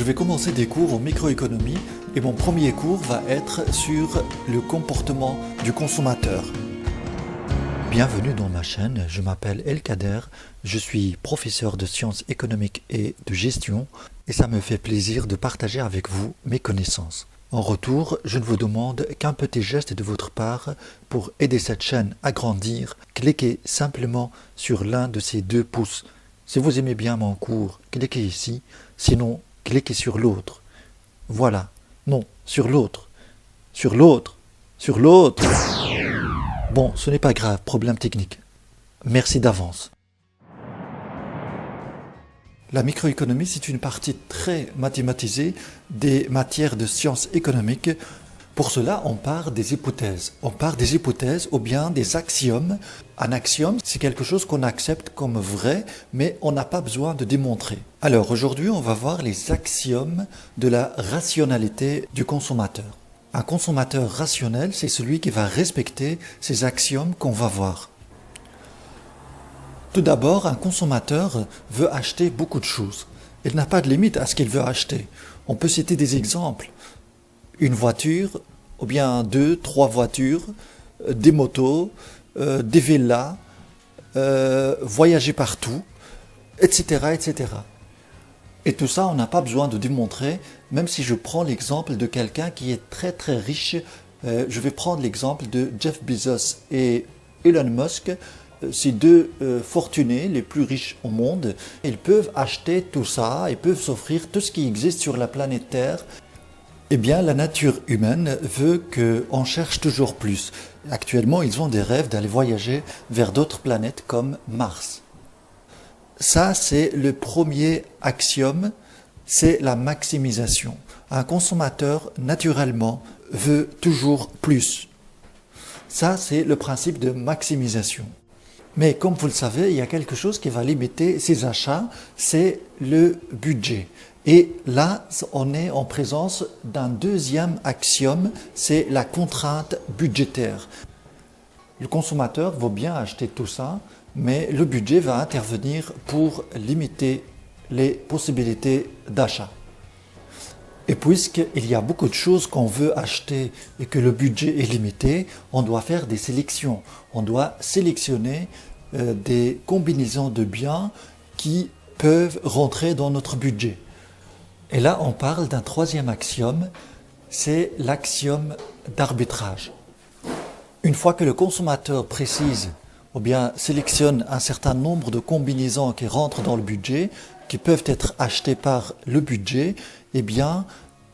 vais commencer des cours en microéconomie et mon premier cours va être sur le comportement du consommateur. Bienvenue dans ma chaîne, je m'appelle El Kader, je suis professeur de sciences économiques et de gestion et ça me fait plaisir de partager avec vous mes connaissances. En retour, je ne vous demande qu'un petit geste de votre part pour aider cette chaîne à grandir. Cliquez simplement sur l'un de ces deux pouces. Si vous aimez bien mon cours, cliquez ici, sinon cliquez sur l'autre. Voilà, non, sur l'autre, sur l'autre, sur l'autre. Bon, ce n'est pas grave, problème technique. Merci d'avance. La microéconomie, c'est une partie très mathématisée des matières de sciences économiques. Pour cela, on part des hypothèses. On part des hypothèses ou bien des axiomes. Un axiome, c'est quelque chose qu'on accepte comme vrai, mais on n'a pas besoin de démontrer. Alors aujourd'hui, on va voir les axiomes de la rationalité du consommateur. Un consommateur rationnel, c'est celui qui va respecter ces axiomes qu'on va voir. Tout d'abord, un consommateur veut acheter beaucoup de choses. Il n'a pas de limite à ce qu'il veut acheter. On peut citer des exemples. Une voiture, ou bien 2, 3 voitures, des motos, des villas, voyager partout, etc., etc. Et tout ça, on n'a pas besoin de démontrer, même si je prends l'exemple de quelqu'un qui est très très riche. Je vais prendre l'exemple de Jeff Bezos et Elon Musk. Ces deux fortunés les plus riches au monde, ils peuvent acheter tout ça, ils peuvent s'offrir tout ce qui existe sur la planète Terre. Eh bien, la nature humaine veut qu'on cherche toujours plus. Actuellement, ils ont des rêves d'aller voyager vers d'autres planètes comme Mars. Ça, c'est le premier axiome, c'est la maximisation. Un consommateur, naturellement, veut toujours plus. Ça, c'est le principe de maximisation. Mais comme vous le savez, il y a quelque chose qui va limiter ces achats, c'est le budget. Et là, on est en présence d'un deuxième axiome, c'est la contrainte budgétaire. Le consommateur veut bien acheter tout ça, mais le budget va intervenir pour limiter les possibilités d'achat. Et puisqu'il y a beaucoup de choses qu'on veut acheter et que le budget est limité, on doit faire des sélections. On doit sélectionner des combinaisons de biens qui peuvent rentrer dans notre budget. Et là, on parle d'un troisième axiome, c'est l'axiome d'arbitrage. Une fois que le consommateur précise ou bien sélectionne un certain nombre de combinaisons qui rentrent dans le budget, qui peuvent être achetées par le budget, eh bien,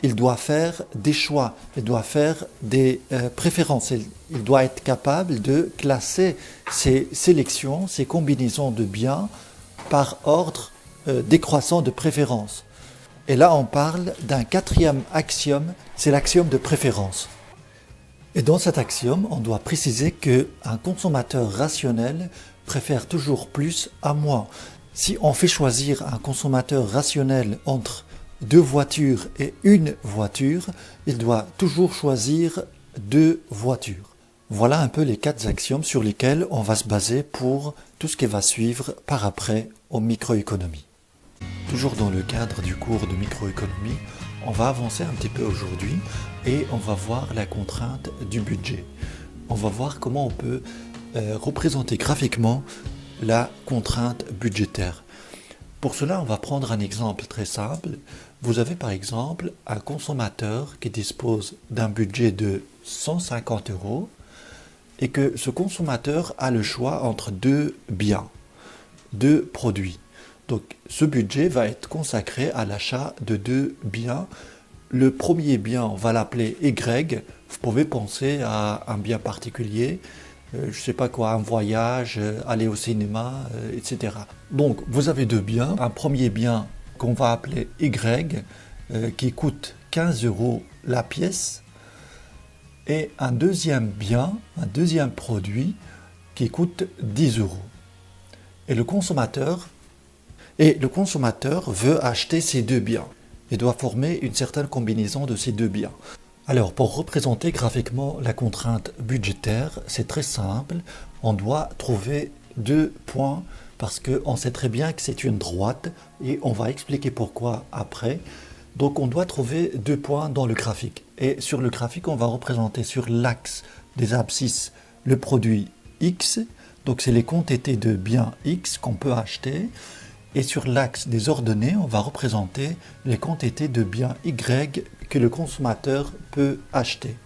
il doit faire des choix, il doit faire des préférences, il doit être capable de classer ces sélections, ces combinaisons de biens par ordre décroissant de préférence. Et là, on parle d'un quatrième axiome, c'est l'axiome de préférence. Et dans cet axiome, on doit préciser qu'un consommateur rationnel préfère toujours plus à moins. Si on fait choisir un consommateur rationnel entre 2 voitures et une voiture, il doit toujours choisir 2 voitures. Voilà un peu les 4 axiomes sur lesquels on va se baser pour tout ce qui va suivre par après en microéconomie. Toujours dans le cadre du cours de microéconomie, on va avancer un petit peu aujourd'hui et on va voir la contrainte du budget. On va voir comment on peut représenter graphiquement la contrainte budgétaire. Pour cela, on va prendre un exemple très simple. Vous avez par exemple un consommateur qui dispose d'un budget de 150 € et que ce consommateur a le choix entre 2 biens, 2 produits. Donc ce budget va être consacré à l'achat de 2 biens. Le premier bien, on va l'appeler Y. Vous pouvez penser à un bien particulier, je ne sais pas quoi, un voyage, aller au cinéma, etc. Donc vous avez 2 biens. Un premier bien qu'on va appeler Y, qui coûte 15 € la pièce, et un deuxième bien, un deuxième produit qui coûte 10 €. Et le consommateur veut acheter ces 2 biens. Il doit former une certaine combinaison de ces 2 biens. Alors, pour représenter graphiquement la contrainte budgétaire, c'est très simple. On doit trouver 2 points parce qu'on sait très bien que c'est une droite et on va expliquer pourquoi après. Donc on doit trouver 2 points dans le graphique. Et sur le graphique, on va représenter sur l'axe des abscisses le produit X. Donc c'est les quantités de biens X qu'on peut acheter. Et sur l'axe des ordonnées, on va représenter les quantités de biens Y que le consommateur peut acheter.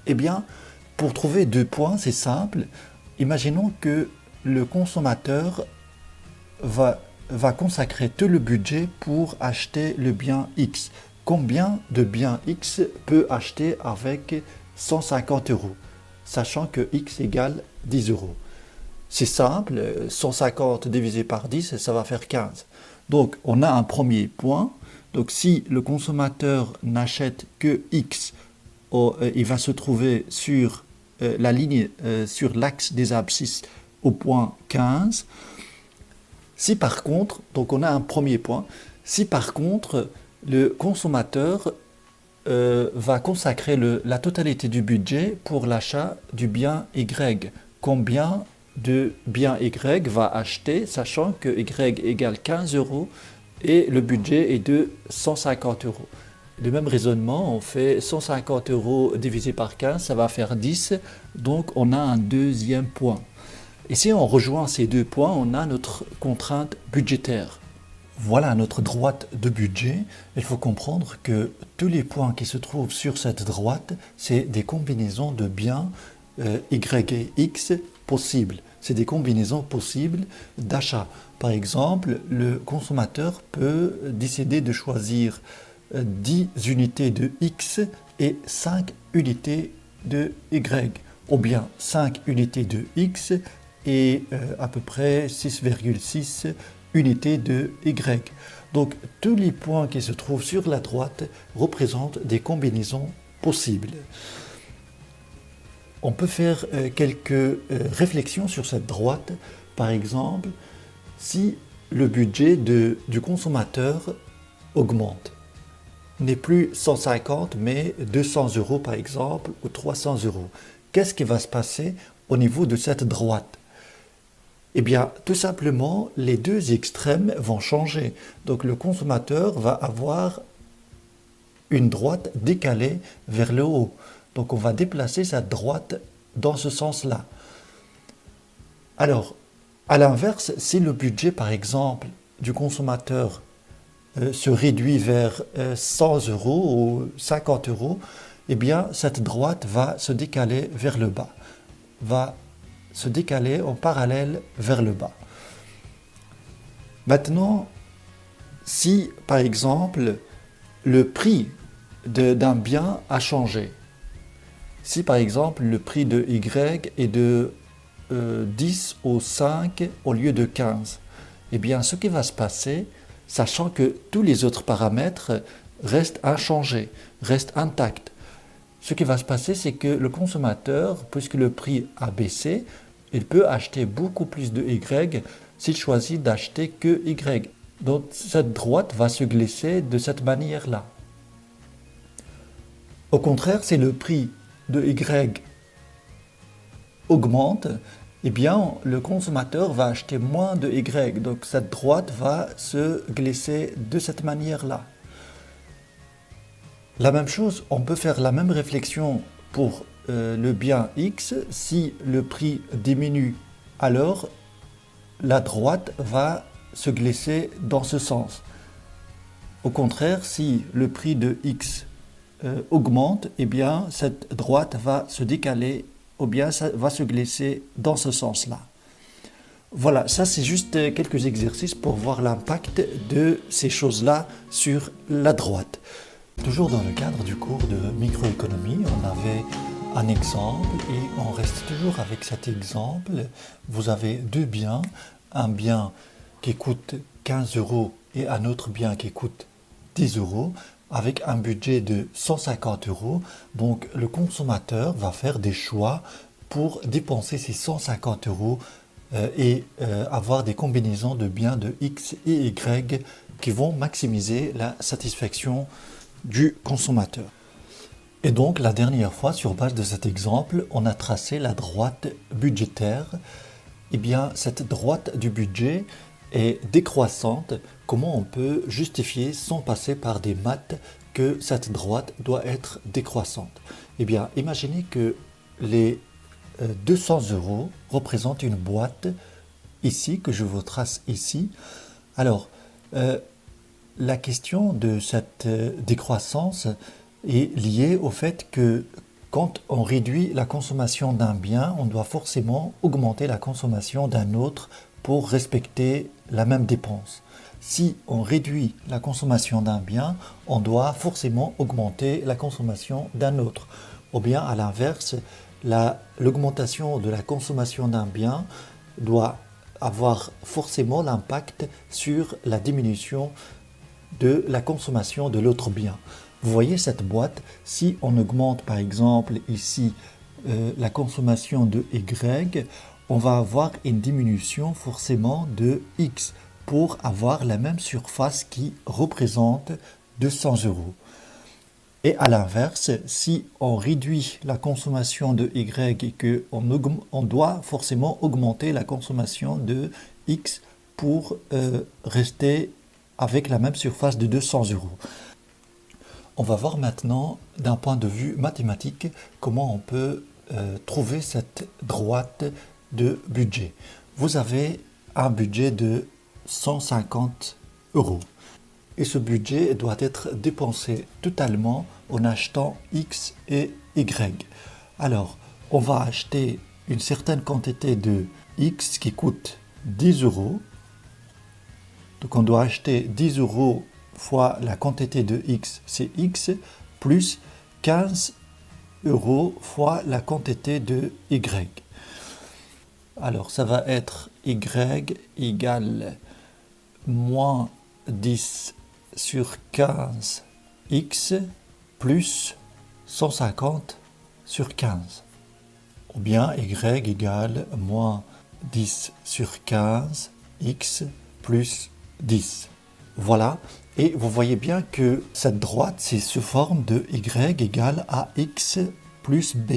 Eh bien, pour trouver 2 points, c'est simple. Imaginons que le consommateur va consacrer tout le budget pour acheter le bien X. Combien de biens X peut acheter avec 150 euros, sachant que X égale 10 euros. C'est simple, 150 divisé par 10, ça va faire 15. Donc on a un premier point. Donc si le consommateur n'achète que X, il va se trouver sur la ligne, sur l'axe des abscisses au point 15. Si par contre, donc on a un premier point, si par contre le consommateur va consacrer la totalité du budget pour l'achat du bien Y, combien de bien Y va acheter, sachant que Y égale 15 euros et le budget est de 150 euros. Le même raisonnement, on fait 150 euros divisé par 15, ça va faire 10, donc on a un deuxième point. Et si on rejoint ces 2 points, on a notre contrainte budgétaire. Voilà notre droite de budget. Il faut comprendre que tous les points qui se trouvent sur cette droite, c'est des combinaisons de biens Y et X possibles. C'est des combinaisons possibles d'achat. Par exemple, le consommateur peut décider de choisir 10 unités de X et 5 unités de Y, ou bien 5 unités de X et à peu près 6,6 unités de Y. Donc tous les points qui se trouvent sur la droite représentent des combinaisons possibles. On peut faire quelques réflexions sur cette droite. Par exemple, si le budget du consommateur augmente, n'est plus 150 mais 200 euros par exemple ou 300 euros, qu'est-ce qui va se passer au niveau de cette droite? Eh bien, tout simplement, les deux extrêmes vont changer. Donc le consommateur va avoir une droite décalée vers le haut. Donc on va déplacer sa droite dans ce sens-là. Alors, à l'inverse, si le budget, par exemple, du consommateur se réduit vers 100 euros ou 50 euros, eh bien, cette droite va se décaler vers le bas, va se décaler en parallèle vers le bas. Maintenant, si, par exemple, le prix d'un bien a changé, si par exemple le prix de Y est de 10 ou 5 au lieu de 15, eh bien ce qui va se passer, sachant que tous les autres paramètres restent inchangés, restent intacts, ce qui va se passer, c'est que le consommateur, puisque le prix a baissé, il peut acheter beaucoup plus de Y s'il choisit d'acheter que Y. Donc cette droite va se glisser de cette manière-là. Au contraire, si le prix de Y augmente, eh bien, le consommateur va acheter moins de Y. Donc, cette droite va se glisser de cette manière-là. La même chose, on peut faire la même réflexion pour le bien X. Si le prix diminue, alors la droite va se glisser dans ce sens. Au contraire, si le prix de X augmente, eh bien, cette droite va se décaler ou bien ça va se glisser dans ce sens-là. Voilà, ça c'est juste quelques exercices pour voir l'impact de ces choses-là sur la droite. Toujours dans le cadre du cours de microéconomie, on avait un exemple et on reste toujours avec cet exemple. Vous avez deux biens, un bien qui coûte 15 euros et un autre bien qui coûte 10 euros. Avec un budget de 150 euros, donc le consommateur va faire des choix pour dépenser ces 150 euros et avoir des combinaisons de biens de X et Y qui vont maximiser la satisfaction du consommateur. Et donc la dernière fois, sur base de cet exemple, on a tracé la droite budgétaire. Eh bien, cette droite du budget, est décroissante, comment on peut justifier sans passer par des maths que cette droite doit être décroissante? Eh bien, imaginez que les 200 € représentent une boîte ici, que je vous trace ici. Alors, la question de cette décroissance est liée au fait que quand on réduit la consommation d'un bien, on doit forcément augmenter la consommation d'un autre pour respecter la même dépense. Si on réduit la consommation d'un bien, on doit forcément augmenter la consommation d'un autre. Ou bien à l'inverse, l'augmentation de la consommation d'un bien doit avoir forcément l'impact sur la diminution de la consommation de l'autre bien. Vous voyez cette boîte, si on augmente par exemple ici la consommation de Y, on va avoir une diminution forcément de X pour avoir la même surface qui représente 200 €. Et à l'inverse, si on réduit la consommation de Y et qu'on doit forcément augmenter la consommation de X pour rester avec la même surface de 200 €. On va voir maintenant d'un point de vue mathématique comment on peut trouver cette droite de budget. Vous avez un budget de 150 € et ce budget doit être dépensé totalement en achetant X et Y. Alors, on va acheter une certaine quantité de X qui coûte 10 €. Donc on doit acheter 10 € fois la quantité de X, c'est X, plus 15 € fois la quantité de Y. Alors ça va être Y égale moins 10 sur 15 X plus 150 sur 15. Ou bien Y égale moins 10 sur 15 X plus 10. Voilà, et vous voyez bien que cette droite, c'est sous forme de Y égale AX plus B.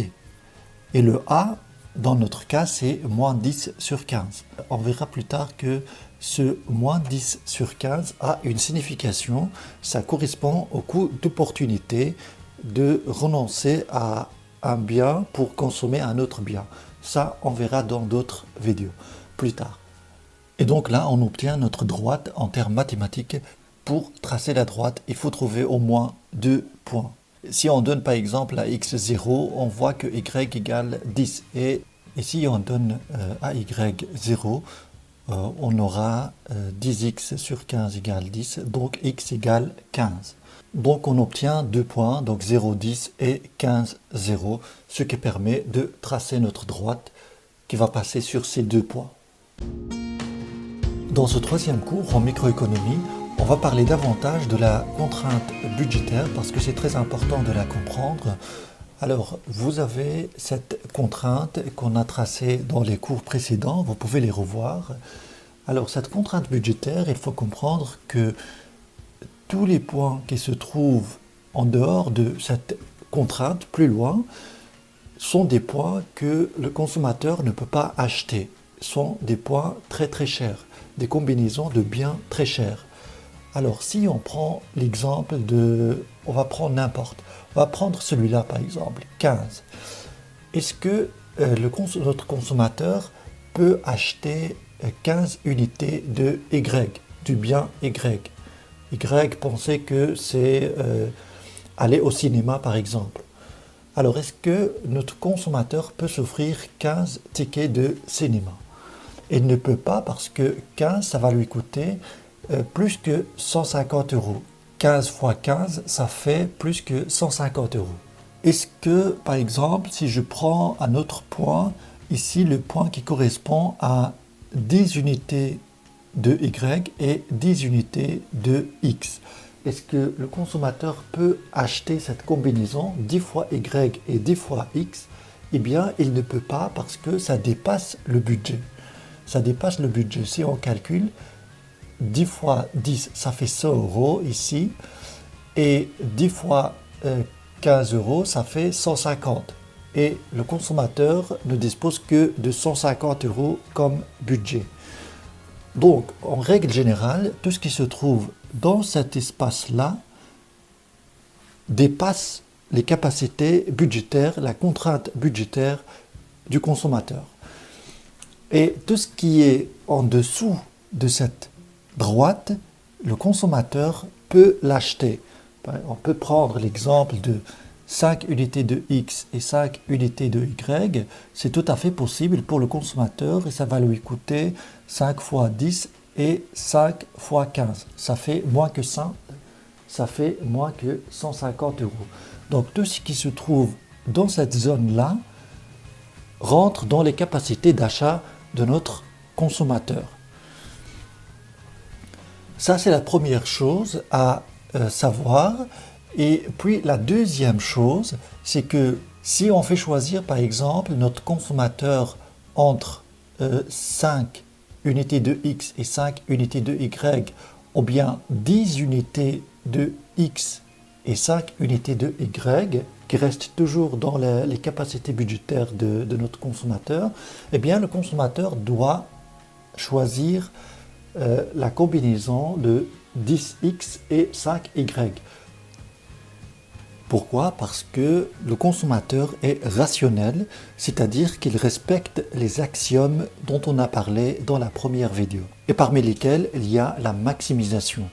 Et le A, dans notre cas, c'est moins 10 sur 15. On verra plus tard que ce moins 10 sur 15 a une signification. Ça correspond au coût d'opportunité de renoncer à un bien pour consommer un autre bien. Ça, on verra dans d'autres vidéos plus tard. Et donc là, on obtient notre droite en termes mathématiques. Pour tracer la droite, il faut trouver au moins 2 points. Si on donne par exemple à x0, on voit que y égale 10. Et si on donne à y0, on aura 10x sur 15 égale 10, donc x égale 15. Donc on obtient 2 points, donc 0, 10 et 15, 0, ce qui permet de tracer notre droite qui va passer sur ces 2 points. Dans ce troisième cours en microéconomie, on va parler davantage de la contrainte budgétaire parce que c'est très important de la comprendre. Alors, vous avez cette contrainte qu'on a tracée dans les cours précédents, vous pouvez les revoir. Alors, cette contrainte budgétaire, il faut comprendre que tous les points qui se trouvent en dehors de cette contrainte, plus loin, sont des points que le consommateur ne peut pas acheter, sont des points très très chers, des combinaisons de biens très chers. Alors, si on prend l'exemple de... On va prendre n'importe. On va prendre celui-là, par exemple, 15. Est-ce que notre consommateur peut acheter 15 unités de Y, du bien Y? Y, pensez que c'est aller au cinéma, par exemple. Alors, est-ce que notre consommateur peut s'offrir 15 tickets de cinéma? Il ne peut pas parce que 15, ça va lui coûter plus que 150 €. 15 fois 15, ça fait plus que 150 €. Est-ce que, par exemple, si je prends un autre point, ici le point qui correspond à 10 unités de Y et 10 unités de X, est-ce que le consommateur peut acheter cette combinaison 10 fois Y et 10 fois X? Eh bien, il ne peut pas parce que ça dépasse le budget. Ça dépasse le budget. Si on calcule, 10 fois 10, ça fait 100 € ici. Et 10 fois 15 €, ça fait 150. Et le consommateur ne dispose que de 150 € comme budget. Donc, en règle générale, tout ce qui se trouve dans cet espace-là dépasse les capacités budgétaires, la contrainte budgétaire du consommateur. Et tout ce qui est en dessous de cette droite, le consommateur peut l'acheter. On peut prendre l'exemple de 5 unités de X et 5 unités de Y. C'est tout à fait possible pour le consommateur et ça va lui coûter 5 fois 10 et 5 fois 15. Ça fait moins que 100, ça fait moins que 150 euros. Donc tout ce qui se trouve dans cette zone-là rentre dans les capacités d'achat de notre consommateur. Ça, c'est la première chose à savoir. Et puis la deuxième chose, c'est que si on fait choisir par exemple notre consommateur entre 5 unités de X et 5 unités de Y, ou bien 10 unités de X et 5 unités de Y, qui restent toujours dans les capacités budgétaires de notre consommateur, eh bien le consommateur doit choisir la combinaison de 10X et 5Y. Pourquoi? Parce que le consommateur est rationnel, c'est-à-dire qu'il respecte les axiomes dont on a parlé dans la première vidéo, et parmi lesquels il y a la maximisation.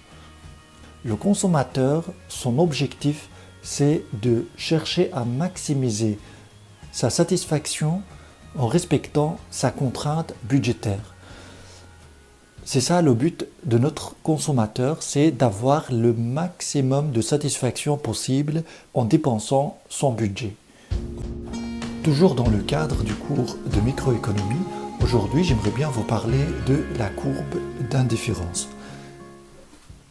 Le consommateur, son objectif, c'est de chercher à maximiser sa satisfaction en respectant sa contrainte budgétaire. C'est ça le but de notre consommateur, c'est d'avoir le maximum de satisfaction possible en dépensant son budget. Toujours dans le cadre du cours de microéconomie, aujourd'hui j'aimerais bien vous parler de la courbe d'indifférence.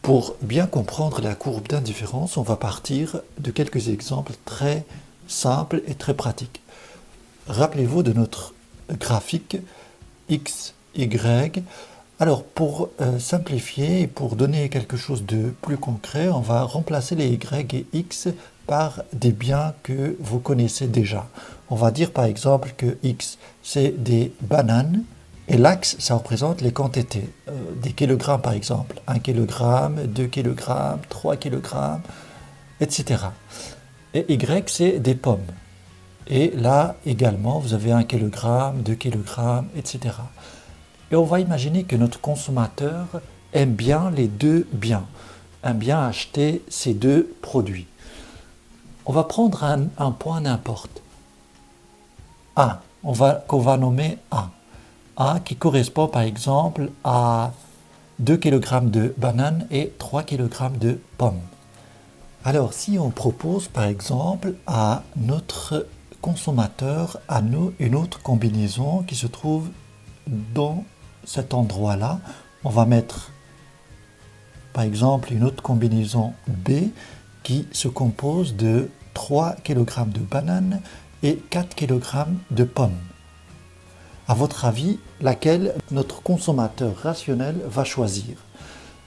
Pour bien comprendre la courbe d'indifférence, on va partir de quelques exemples très simples et très pratiques. Rappelez-vous de notre graphique X, Y. Alors, pour simplifier et pour donner quelque chose de plus concret, on va remplacer les Y et X par des biens que vous connaissez déjà. On va dire par exemple que X, c'est des bananes, et l'axe, ça représente les quantités, des kilogrammes par exemple, 1 kg, 2 kg, 3 kg, etc. Et Y, c'est des pommes. Et là également, vous avez 1 kg, 2 kg, etc. Et on va imaginer que notre consommateur aime bien les deux biens, aime bien acheter ces deux produits. On va prendre un point n'importe. A, qu'on va nommer A. A qui correspond par exemple à 2 kg de bananes et 3 kg de pommes. Alors si on propose par exemple à notre consommateur une autre combinaison qui se trouve dans cet endroit-là, on va mettre par exemple une autre combinaison B qui se compose de 3 kg de bananes et 4 kg de pommes. À votre avis, laquelle notre consommateur rationnel va choisir?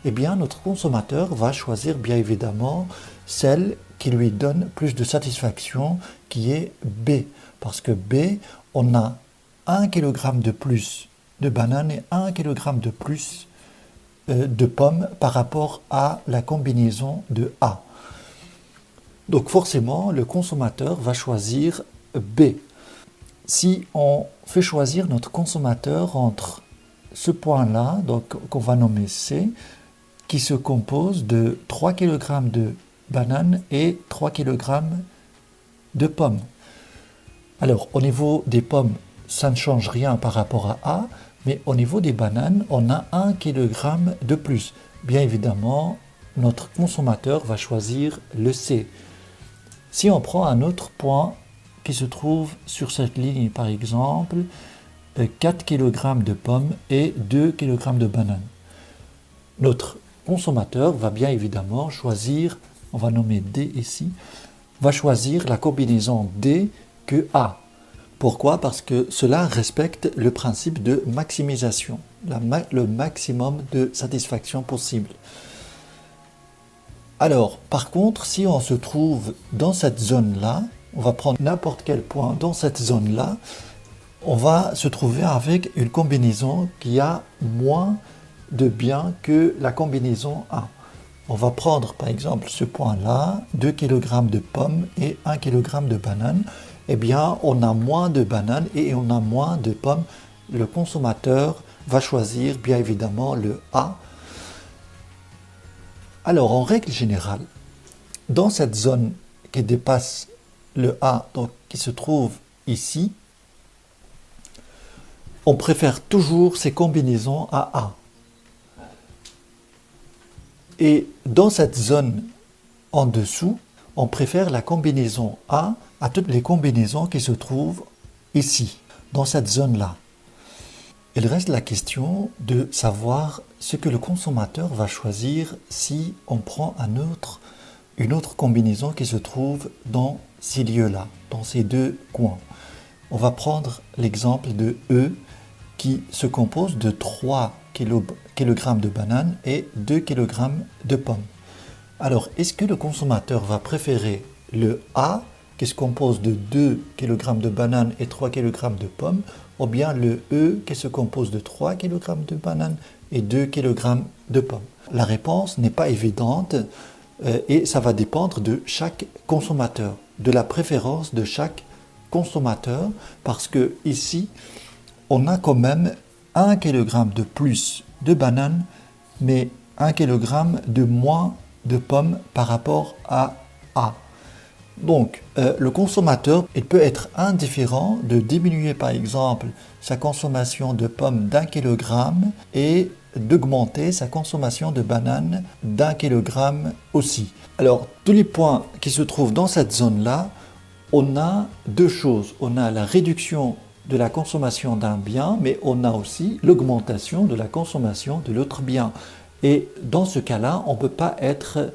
Eh bien, notre consommateur va choisir bien évidemment celle qui lui donne plus de satisfaction, qui est B. Parce que B, on a 1 kg de plus de bananes et 1 kg de plus de pommes par rapport à la combinaison de A. Donc forcément, le consommateur va choisir B. Si on fait choisir notre consommateur entre ce point-là, donc qu'on va nommer C, qui se compose de 3 kg de bananes et 3 kg de pommes. Alors, au niveau des pommes, ça ne change rien par rapport à A, mais au niveau des bananes, on a 1 kg de plus. Bien évidemment, notre consommateur va choisir le C. Si on prend un autre point qui se trouve sur cette ligne, par exemple, 4 kg de pommes et 2 kg de bananes. Notre consommateur va bien évidemment choisir, on va nommer D ici, va choisir la combinaison D que A. Pourquoi? Parce que cela respecte le principe de maximisation, le maximum de satisfaction possible. Alors, par contre, si on se trouve dans cette zone-là, on va prendre n'importe quel point dans cette zone-là, on va se trouver avec une combinaison qui a moins de biens que la combinaison A. On va prendre par exemple ce point-là, 2 kg de pommes et 1 kg de bananes. Eh bien, on a moins de bananes et on a moins de pommes. Le consommateur va choisir bien évidemment le A. Alors, en règle générale, dans cette zone qui dépasse le A, donc qui se trouve ici, on préfère toujours ces combinaisons à A. Et dans cette zone en dessous, on préfère la combinaison A à toutes les combinaisons qui se trouvent ici, dans cette zone-là. Il reste la question de savoir ce que le consommateur va choisir si on prend une autre combinaison qui se trouve dans ces lieux-là, dans ces deux coins. On va prendre l'exemple de E qui se compose de 3 kg de bananes et 2 kg de pommes. Alors, est-ce que le consommateur va préférer le A qui se compose de 2 kg de bananes et 3 kg de pommes, ou bien le E qui se compose de 3 kg de bananes et 2 kg de pommes? La réponse n'est pas évidente et ça va dépendre de chaque consommateur, de la préférence de chaque consommateur, parce que ici, on a quand même 1 kg de plus de bananes, mais 1 kg de moins de pommes par rapport à A. Donc, le consommateur, il peut être indifférent de diminuer par exemple sa consommation de pommes d'1 kg et d'augmenter sa consommation de bananes d'1 kg aussi. Alors, tous les points qui se trouvent dans cette zone-là, on a deux choses. On a la réduction de la consommation d'un bien, mais on a aussi l'augmentation de la consommation de l'autre bien. Et dans ce cas-là, on ne peut pas être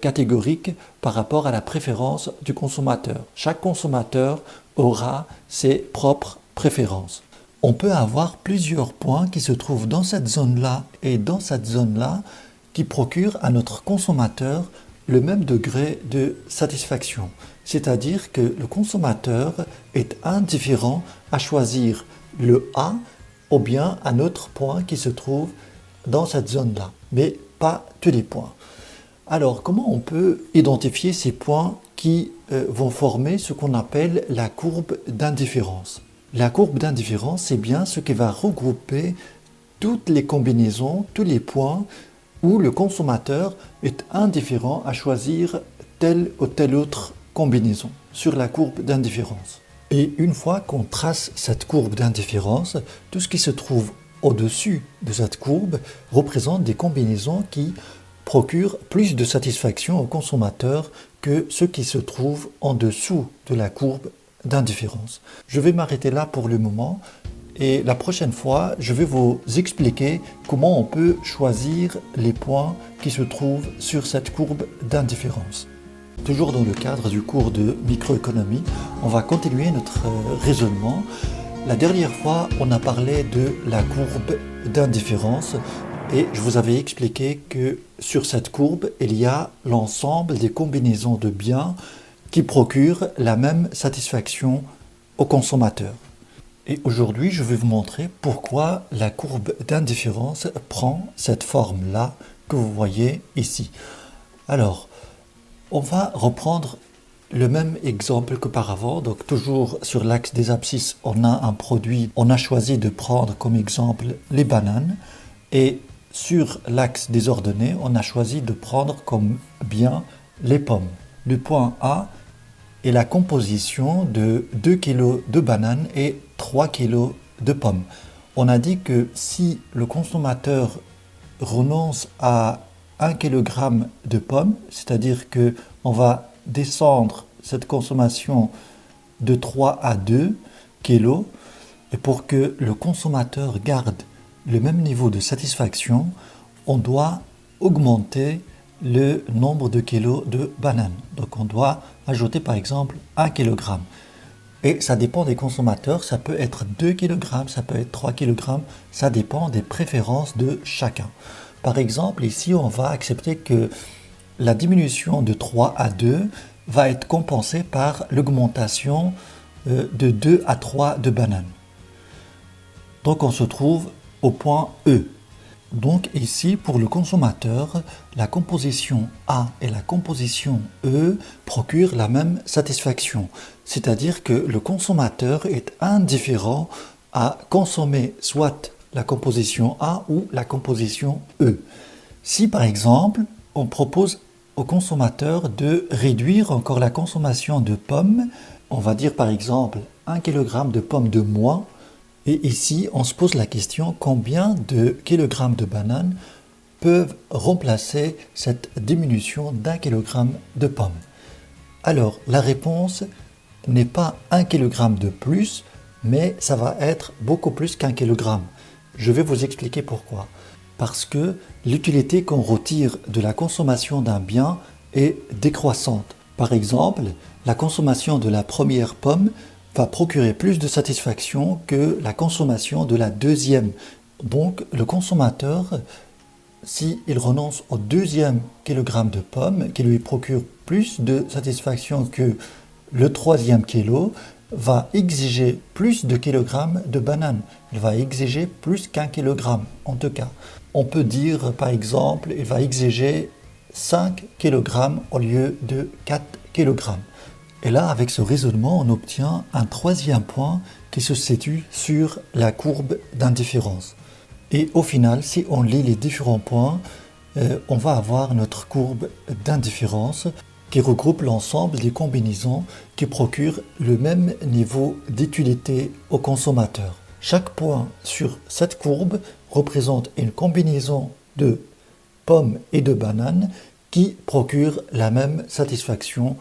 catégorique par rapport à la préférence du consommateur. Chaque consommateur aura ses propres préférences. On peut avoir plusieurs points qui se trouvent dans cette zone-là et dans cette zone-là qui procurent à notre consommateur le même degré de satisfaction. C'est-à-dire que le consommateur est indifférent à choisir le A ou bien un autre point qui se trouve dans cette zone-là, mais pas tous les points. Alors, comment on peut identifier ces points qui vont former ce qu'on appelle la courbe d'indifférence? La courbe d'indifférence, c'est bien ce qui va regrouper toutes les combinaisons, tous les points où le consommateur est indifférent à choisir telle ou telle autre combinaison sur la courbe d'indifférence. Et une fois qu'on trace cette courbe d'indifférence, tout ce qui se trouve au-dessus de cette courbe représente des combinaisons qui procurent plus de satisfaction au consommateur que ce qui se trouve en dessous de la courbe d'indifférence. Je vais m'arrêter là pour le moment et la prochaine fois, je vais vous expliquer comment on peut choisir les points qui se trouvent sur cette courbe d'indifférence. Toujours dans le cadre du cours de microéconomie, on va continuer notre raisonnement. La dernière fois, on a parlé de la courbe d'indifférence et je vous avais expliqué que sur cette courbe, il y a l'ensemble des combinaisons de biens qui procurent la même satisfaction au consommateur. Et aujourd'hui, je vais vous montrer pourquoi la courbe d'indifférence prend cette forme-là que vous voyez ici. Alors, on va reprendre le même exemple qu'auparavant. Donc, toujours sur l'axe des abscisses, on a un produit. On a choisi de prendre comme exemple les bananes. Et sur l'axe des ordonnées, on a choisi de prendre comme bien les pommes. Le point A est la composition de 2 kg de bananes et 3 kg de pommes. On a dit que si le consommateur renonce à 1 kg de pommes, c'est-à-dire qu'on va descendre cette consommation de 3 à 2 kg, et pour que le consommateur garde le même niveau de satisfaction, on doit augmenter le nombre de kilos de bananes. Donc on doit ajouter par exemple 1 kg. Et ça dépend des consommateurs, ça peut être 2 kg, ça peut être 3 kg, ça dépend des préférences de chacun. Par exemple, ici on va accepter que la diminution de 3 à 2 va être compensée par l'augmentation de 2 à 3 de bananes. Donc on se trouve au point E. Donc ici, pour le consommateur, la composition A et la composition E procurent la même satisfaction. C'est-à-dire que le consommateur est indifférent à consommer soit la composition A ou la composition E. Si par exemple, on propose au consommateur de réduire encore la consommation de pommes, on va dire par exemple 1 kg de pommes de moins, et ici on se pose la question combien de kilogrammes de bananes peuvent remplacer cette diminution d'1 kg de pommes. Alors la réponse n'est pas 1 kg de plus, mais ça va être beaucoup plus qu'1 kg. Je vais vous expliquer pourquoi. Parce que l'utilité qu'on retire de la consommation d'un bien est décroissante. Par exemple, la consommation de la première pomme va procurer plus de satisfaction que la consommation de la deuxième. Donc le consommateur, s'il renonce au deuxième kilogramme de pommes, qui lui procure plus de satisfaction que le troisième kilo, va exiger plus de kilogrammes de bananes. Il va exiger plus qu'1 kilogramme, en tout cas. On peut dire, par exemple, il va exiger 5 kg au lieu de 4 kg. Et là, avec ce raisonnement, on obtient un troisième point qui se situe sur la courbe d'indifférence. Et au final, si on lit les différents points, on va avoir notre courbe d'indifférence qui regroupe l'ensemble des combinaisons qui procurent le même niveau d'utilité au consommateur. Chaque point sur cette courbe représente une combinaison de pommes et de bananes qui procure la même satisfaction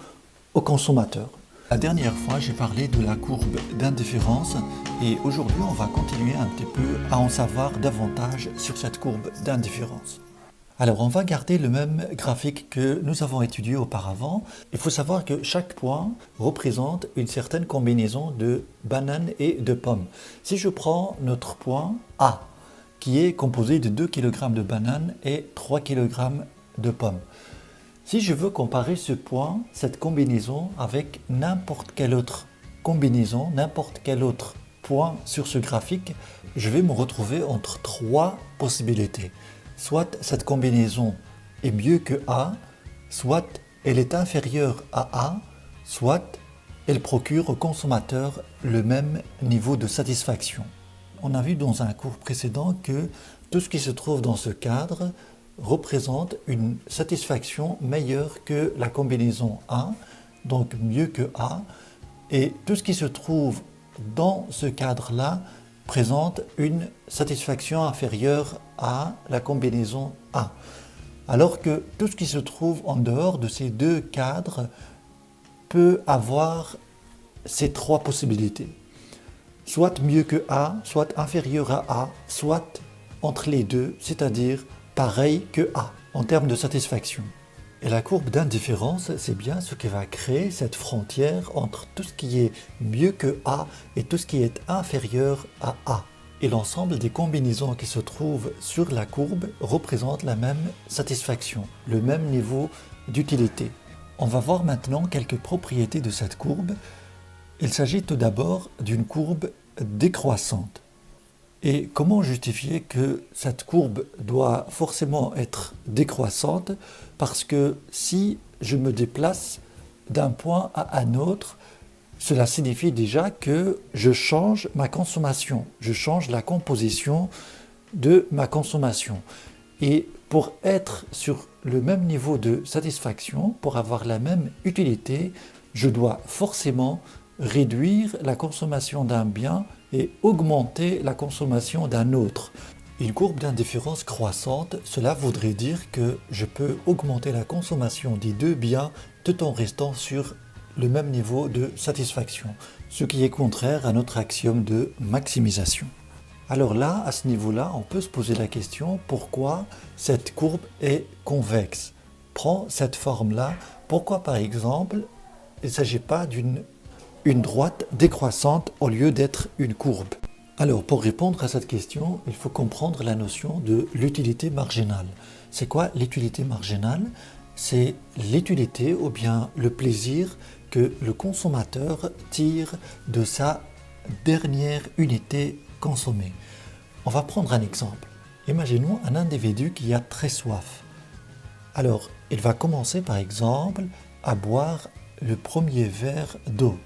au consommateur. La dernière fois, j'ai parlé de la courbe d'indifférence et aujourd'hui, on va continuer un petit peu à en savoir davantage sur cette courbe d'indifférence. Alors, on va garder le même graphique que nous avons étudié auparavant. Il faut savoir que chaque point représente une certaine combinaison de bananes et de pommes. Si je prends notre point A, qui est composé de 2 kg de bananes et 3 kg de pommes. Si je veux comparer ce point, cette combinaison, avec n'importe quelle autre combinaison, n'importe quel autre point sur ce graphique, je vais me retrouver entre trois possibilités. Soit cette combinaison est mieux que A, soit elle est inférieure à A, soit elle procure au consommateur le même niveau de satisfaction. On a vu dans un cours précédent que tout ce qui se trouve dans ce cadre représente une satisfaction meilleure que la combinaison A, donc mieux que A, et tout ce qui se trouve dans ce cadre-là présente une satisfaction inférieure à la combinaison A. Alors que tout ce qui se trouve en dehors de ces deux cadres peut avoir ces trois possibilités. Soit mieux que A, soit inférieur à A, soit entre les deux, c'est-à-dire pareil que A en termes de satisfaction. Et la courbe d'indifférence, c'est bien ce qui va créer cette frontière entre tout ce qui est mieux que A et tout ce qui est inférieur à A. Et l'ensemble des combinaisons qui se trouvent sur la courbe représentent la même satisfaction, le même niveau d'utilité. On va voir maintenant quelques propriétés de cette courbe. Il s'agit tout d'abord d'une courbe décroissante. Et comment justifier que cette courbe doit forcément être décroissante? Parce que si je me déplace d'un point à un autre, cela signifie déjà que je change ma consommation, je change la composition de ma consommation. Et pour être sur le même niveau de satisfaction, pour avoir la même utilité, je dois forcément réduire la consommation d'un bien et augmenter la consommation d'un autre. Une courbe d'indifférence croissante, cela voudrait dire que je peux augmenter la consommation des deux biens tout en restant sur le même niveau de satisfaction, ce qui est contraire à notre axiome de maximisation. Alors là, à ce niveau-là, on peut se poser la question pourquoi cette courbe est convexe, prend cette forme-là, pourquoi par exemple il ne s'agit pas d'une droite décroissante au lieu d'être une courbe. Alors pour répondre à cette question, il faut comprendre la notion de l'utilité marginale. C'est quoi l'utilité marginale? C'est l'utilité ou bien le plaisir que le consommateur tire de sa dernière unité consommée. On va prendre un exemple. Imaginons un individu qui a très soif. Alors, il va commencer par exemple à boire le premier verre d'eau.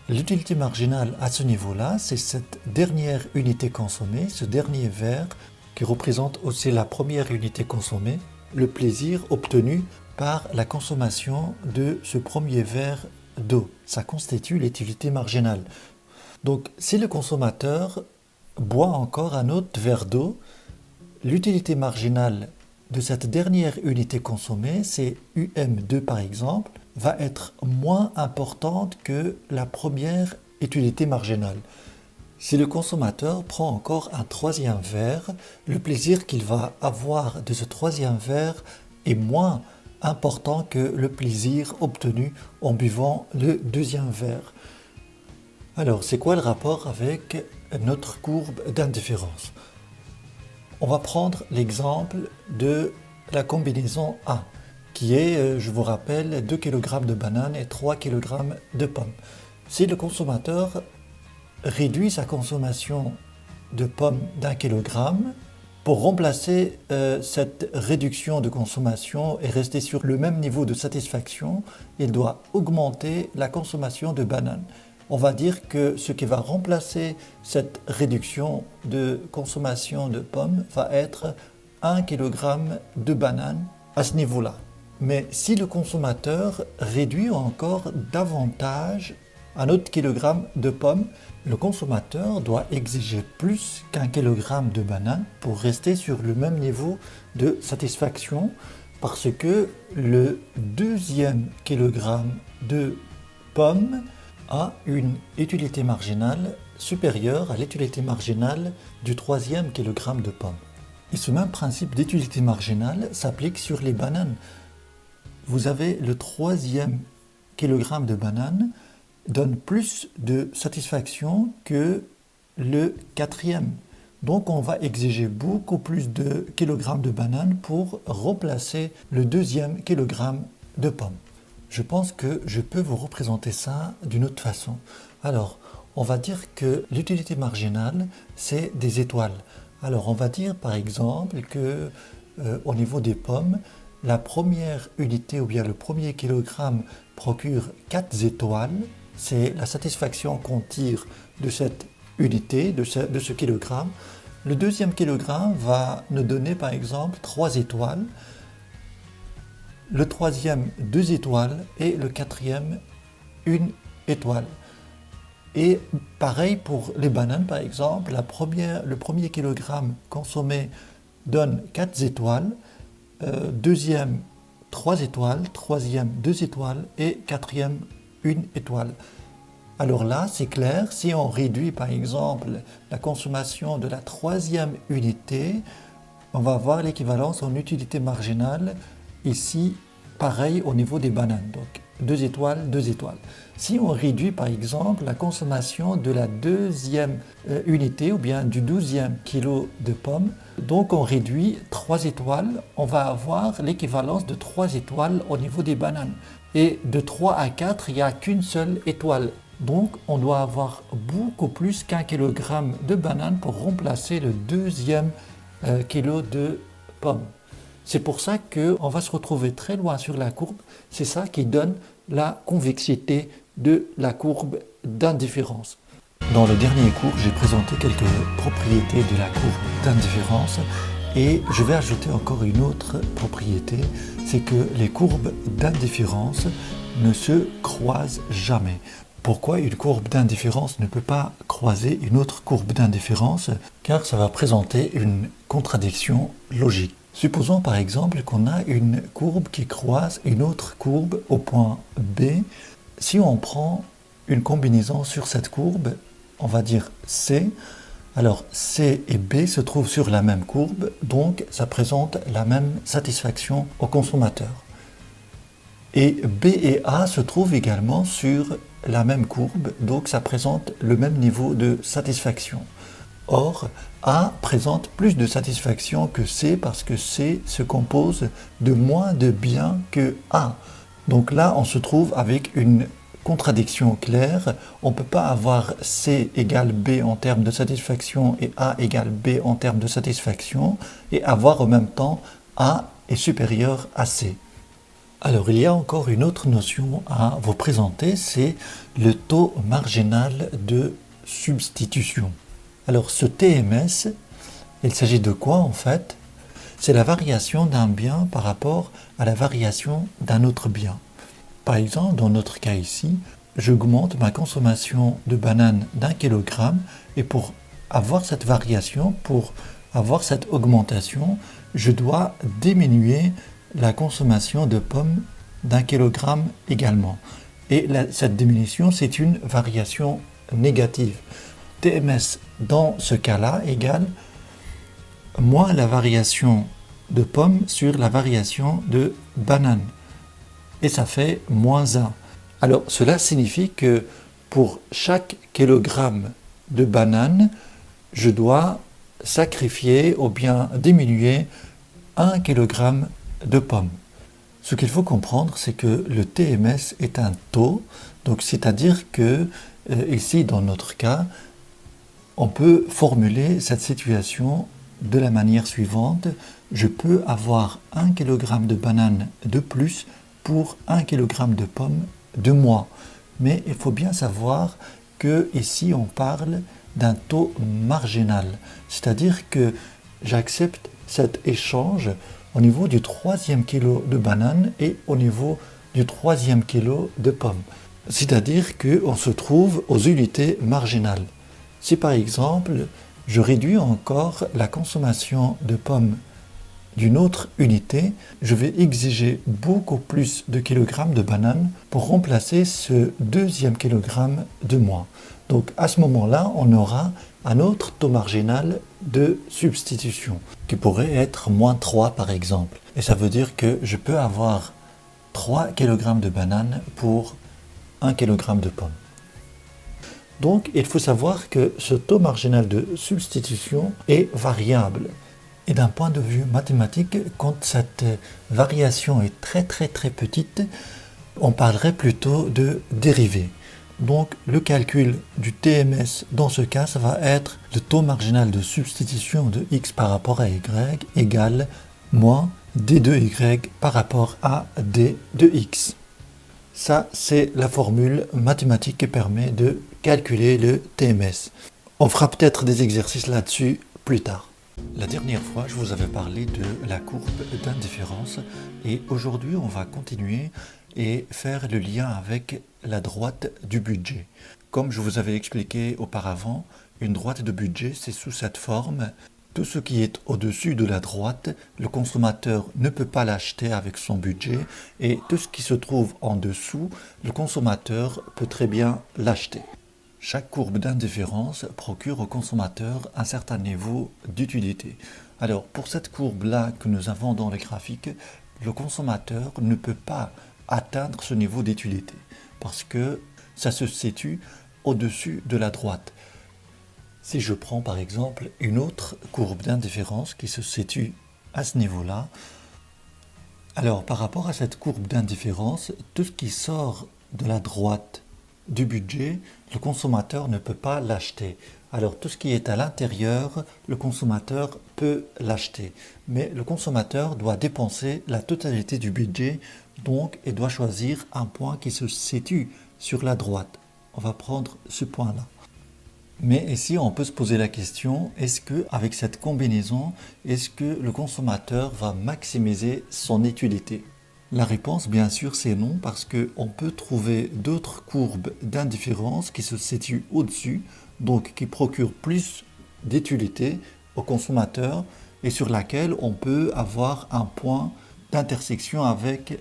L'utilité marginale à ce niveau-là, c'est cette dernière unité consommée, ce dernier verre qui représente aussi la première unité consommée, le plaisir obtenu par la consommation de ce premier verre d'eau. Ça constitue l'utilité marginale. Donc, si le consommateur boit encore un autre verre d'eau, l'utilité marginale de cette dernière unité consommée, c'est UM2 par exemple, va être moins importante que la première utilité marginale. Si le consommateur prend encore un troisième verre, le plaisir qu'il va avoir de ce troisième verre est moins important que le plaisir obtenu en buvant le deuxième verre. Alors, c'est quoi le rapport avec notre courbe d'indifférence? On va prendre l'exemple de la combinaison A, qui est, je vous rappelle, 2 kg de bananes et 3 kg de pommes. Si le consommateur réduit sa consommation de pommes d'1 kg, pour remplacer cette réduction de consommation et rester sur le même niveau de satisfaction, il doit augmenter la consommation de bananes. On va dire que ce qui va remplacer cette réduction de consommation de pommes va être 1 kg de bananes à ce niveau-là. Mais si le consommateur réduit encore davantage un autre kilogramme de pommes, le consommateur doit exiger plus qu'un kilogramme de bananes pour rester sur le même niveau de satisfaction parce que le deuxième kilogramme de pommes a une utilité marginale supérieure à l'utilité marginale du troisième kilogramme de pommes. Et ce même principe d'utilité marginale s'applique sur les bananes. Vous avez le troisième kilogramme de bananes donne plus de satisfaction que le quatrième. Donc on va exiger beaucoup plus de kilogrammes de bananes pour remplacer le deuxième kilogramme de pommes. Je pense que je peux vous représenter ça d'une autre façon. Alors, on va dire que l'utilité marginale, c'est des étoiles. Alors, on va dire par exemple que au niveau des pommes, la première unité ou bien le premier kilogramme procure 4 étoiles. C'est la satisfaction qu'on tire de cette unité, de ce kilogramme. Le deuxième kilogramme va nous donner par exemple 3 étoiles. Le troisième, 2 étoiles et le quatrième, 1 étoile. Et pareil pour les bananes par exemple, le premier kilogramme consommé donne 4 étoiles, deuxième 3 étoiles, troisième 2 étoiles et quatrième 1 étoile. Alors là, c'est clair, si on réduit par exemple la consommation de la troisième unité, on va avoir l'équivalence en utilité marginale. Ici, pareil au niveau des bananes, donc 2 étoiles, 2 étoiles. Si on réduit par exemple la consommation de la deuxième unité ou bien du 12e kilo de pommes, donc on réduit 3 étoiles, on va avoir l'équivalence de 3 étoiles au niveau des bananes. Et de 3 à 4, il n'y a qu'une seule étoile. Donc on doit avoir beaucoup plus qu'un kilogramme de bananes pour remplacer le deuxième kilo de pommes. C'est pour ça qu'on va se retrouver très loin sur la courbe. C'est ça qui donne la convexité de la courbe d'indifférence. Dans le dernier cours, j'ai présenté quelques propriétés de la courbe d'indifférence et je vais ajouter encore une autre propriété, c'est que les courbes d'indifférence ne se croisent jamais. Pourquoi une courbe d'indifférence ne peut pas croiser une autre courbe d'indifférence? Car ça va présenter une contradiction logique. Supposons par exemple qu'on a une courbe qui croise une autre courbe au point B. Si on prend une combinaison sur cette courbe, on va dire C. Alors C et B se trouvent sur la même courbe, donc ça présente la même satisfaction au consommateur. Et B et A se trouvent également sur la même courbe, donc ça présente le même niveau de satisfaction. Or, A présente plus de satisfaction que C parce que C se compose de moins de biens que A. Donc là, on se trouve avec une contradiction claire. On ne peut pas avoir C égale B en termes de satisfaction et A égale B en termes de satisfaction et avoir en même temps A est supérieur à C. Alors il y a encore une autre notion à vous présenter, c'est le taux marginal de substitution. Alors ce TMS, il s'agit de quoi en fait? C'est la variation d'un bien par rapport à la variation d'un autre bien. Par exemple, dans notre cas ici, j'augmente ma consommation de bananes d'1 kg et pour avoir cette variation, pour avoir cette augmentation, je dois diminuer la consommation de pommes d'1 kg également. Et cette diminution, c'est une variation négative. TMS dans ce cas-là égale moins la variation de pommes sur la variation de bananes. Et ça fait moins 1. Alors cela signifie que pour chaque kilogramme de bananes, je dois sacrifier ou bien diminuer 1 kg de pommes. Ce qu'il faut comprendre, c'est que le TMS est un taux, donc c'est-à-dire que ici dans notre cas, on peut formuler cette situation de la manière suivante. Je peux avoir 1 kg de bananes de plus pour 1 kg de pommes de moins. Mais il faut bien savoir que ici on parle d'un taux marginal. C'est-à-dire que j'accepte cet échange au niveau du 3e kilo de bananes et au niveau du 3e kilo de pommes. C'est-à-dire qu'on se trouve aux unités marginales. Si par exemple, je réduis encore la consommation de pommes d'une autre unité, je vais exiger beaucoup plus de kilogrammes de bananes pour remplacer ce 2e kilogramme de moins. Donc à ce moment-là, on aura un autre taux marginal de substitution qui pourrait être moins 3 par exemple. Et ça veut dire que je peux avoir 3 kg de bananes pour 1 kg de pommes. Donc il faut savoir que ce taux marginal de substitution est variable. Et d'un point de vue mathématique, quand cette variation est très petite, on parlerait plutôt de dérivée. Donc le calcul du TMS dans ce cas, ça va être le taux marginal de substitution de x par rapport à y égale moins d de y par rapport à d de x. Ça, c'est la formule mathématique qui permet de calculer le TMS. On fera peut-être des exercices là-dessus plus tard. La dernière fois, je vous avais parlé de la courbe d'indifférence et aujourd'hui, on va continuer et faire le lien avec la droite du budget. Comme je vous avais expliqué auparavant, une droite de budget, c'est sous cette forme. Tout ce qui est au-dessus de la droite, le consommateur ne peut pas l'acheter avec son budget et tout ce qui se trouve en dessous, le consommateur peut très bien l'acheter. Chaque courbe d'indifférence procure au consommateur un certain niveau d'utilité. Alors pour cette courbe-là que nous avons dans le graphique, le consommateur ne peut pas atteindre ce niveau d'utilité parce que ça se situe au-dessus de la droite. Si je prends par exemple une autre courbe d'indifférence qui se situe à ce niveau-là, alors par rapport à cette courbe d'indifférence, tout ce qui sort de la droite du budget, le consommateur ne peut pas l'acheter. Alors tout ce qui est à l'intérieur, le consommateur peut l'acheter. Mais le consommateur doit dépenser la totalité du budget, donc il doit choisir un point qui se situe sur la droite. On va prendre ce point-là. Mais ici, on peut se poser la question, est-ce que avec cette combinaison, est-ce que le consommateur va maximiser son utilité? La réponse, bien sûr, c'est non, parce qu'on peut trouver d'autres courbes d'indifférence qui se situent au-dessus, donc qui procurent plus d'utilité au consommateur et sur laquelle on peut avoir un point d'intersection avec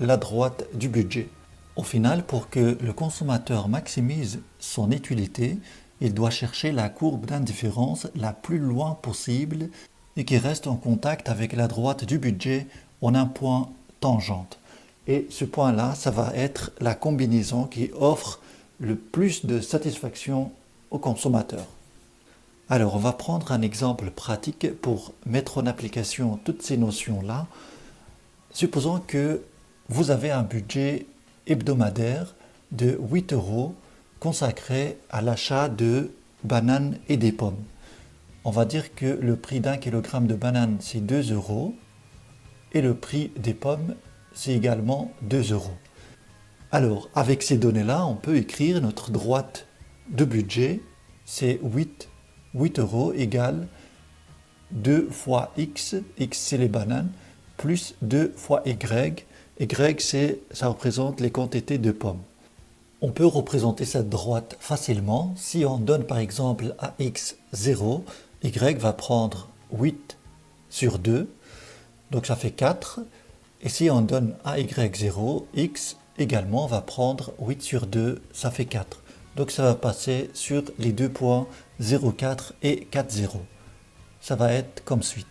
la droite du budget. Au final, pour que le consommateur maximise son utilité, il doit chercher la courbe d'indifférence la plus loin possible et qui reste en contact avec la droite du budget en un point tangente. Et ce point-là, ça va être la combinaison qui offre le plus de satisfaction au consommateur. Alors, on va prendre un exemple pratique pour mettre en application toutes ces notions-là. Supposons que vous avez un budget hebdomadaire de 8 euros consacré à l'achat de bananes et des pommes. On va dire que le prix d'un kilogramme de bananes, c'est 2 euros et le prix des pommes, c'est également 2 euros. Alors, avec ces données-là, on peut écrire notre droite de budget, c'est 8 euros égale 2 fois x, x c'est les bananes, plus 2 fois y, ça représente les quantités de pommes. On peut représenter cette droite facilement. Si on donne par exemple à x 0, y va prendre 8 sur 2, donc ça fait 4. Et si on donne à y 0, x également va prendre 8 sur 2, ça fait 4. Donc ça va passer sur les deux points 0,4 et 4,0. Ça va être comme suite.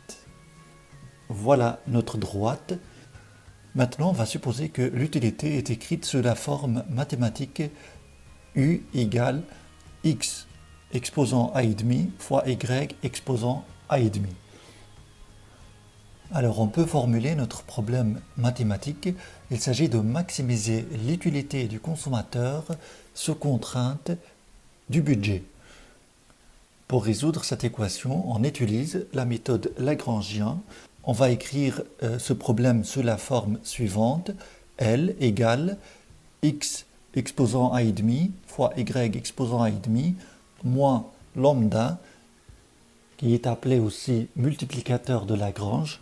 Voilà notre droite. Maintenant, on va supposer que l'utilité est écrite sous la forme mathématique u égale x exposant a et demi fois y exposant a et demi. Alors, on peut formuler notre problème mathématique. Il s'agit de maximiser l'utilité du consommateur sous contrainte du budget. Pour résoudre cette équation, on utilise la méthode Lagrangien. On va écrire ce problème sous la forme suivante. L égale x exposant a et demi fois y exposant a et demi moins lambda, qui est appelé aussi multiplicateur de Lagrange,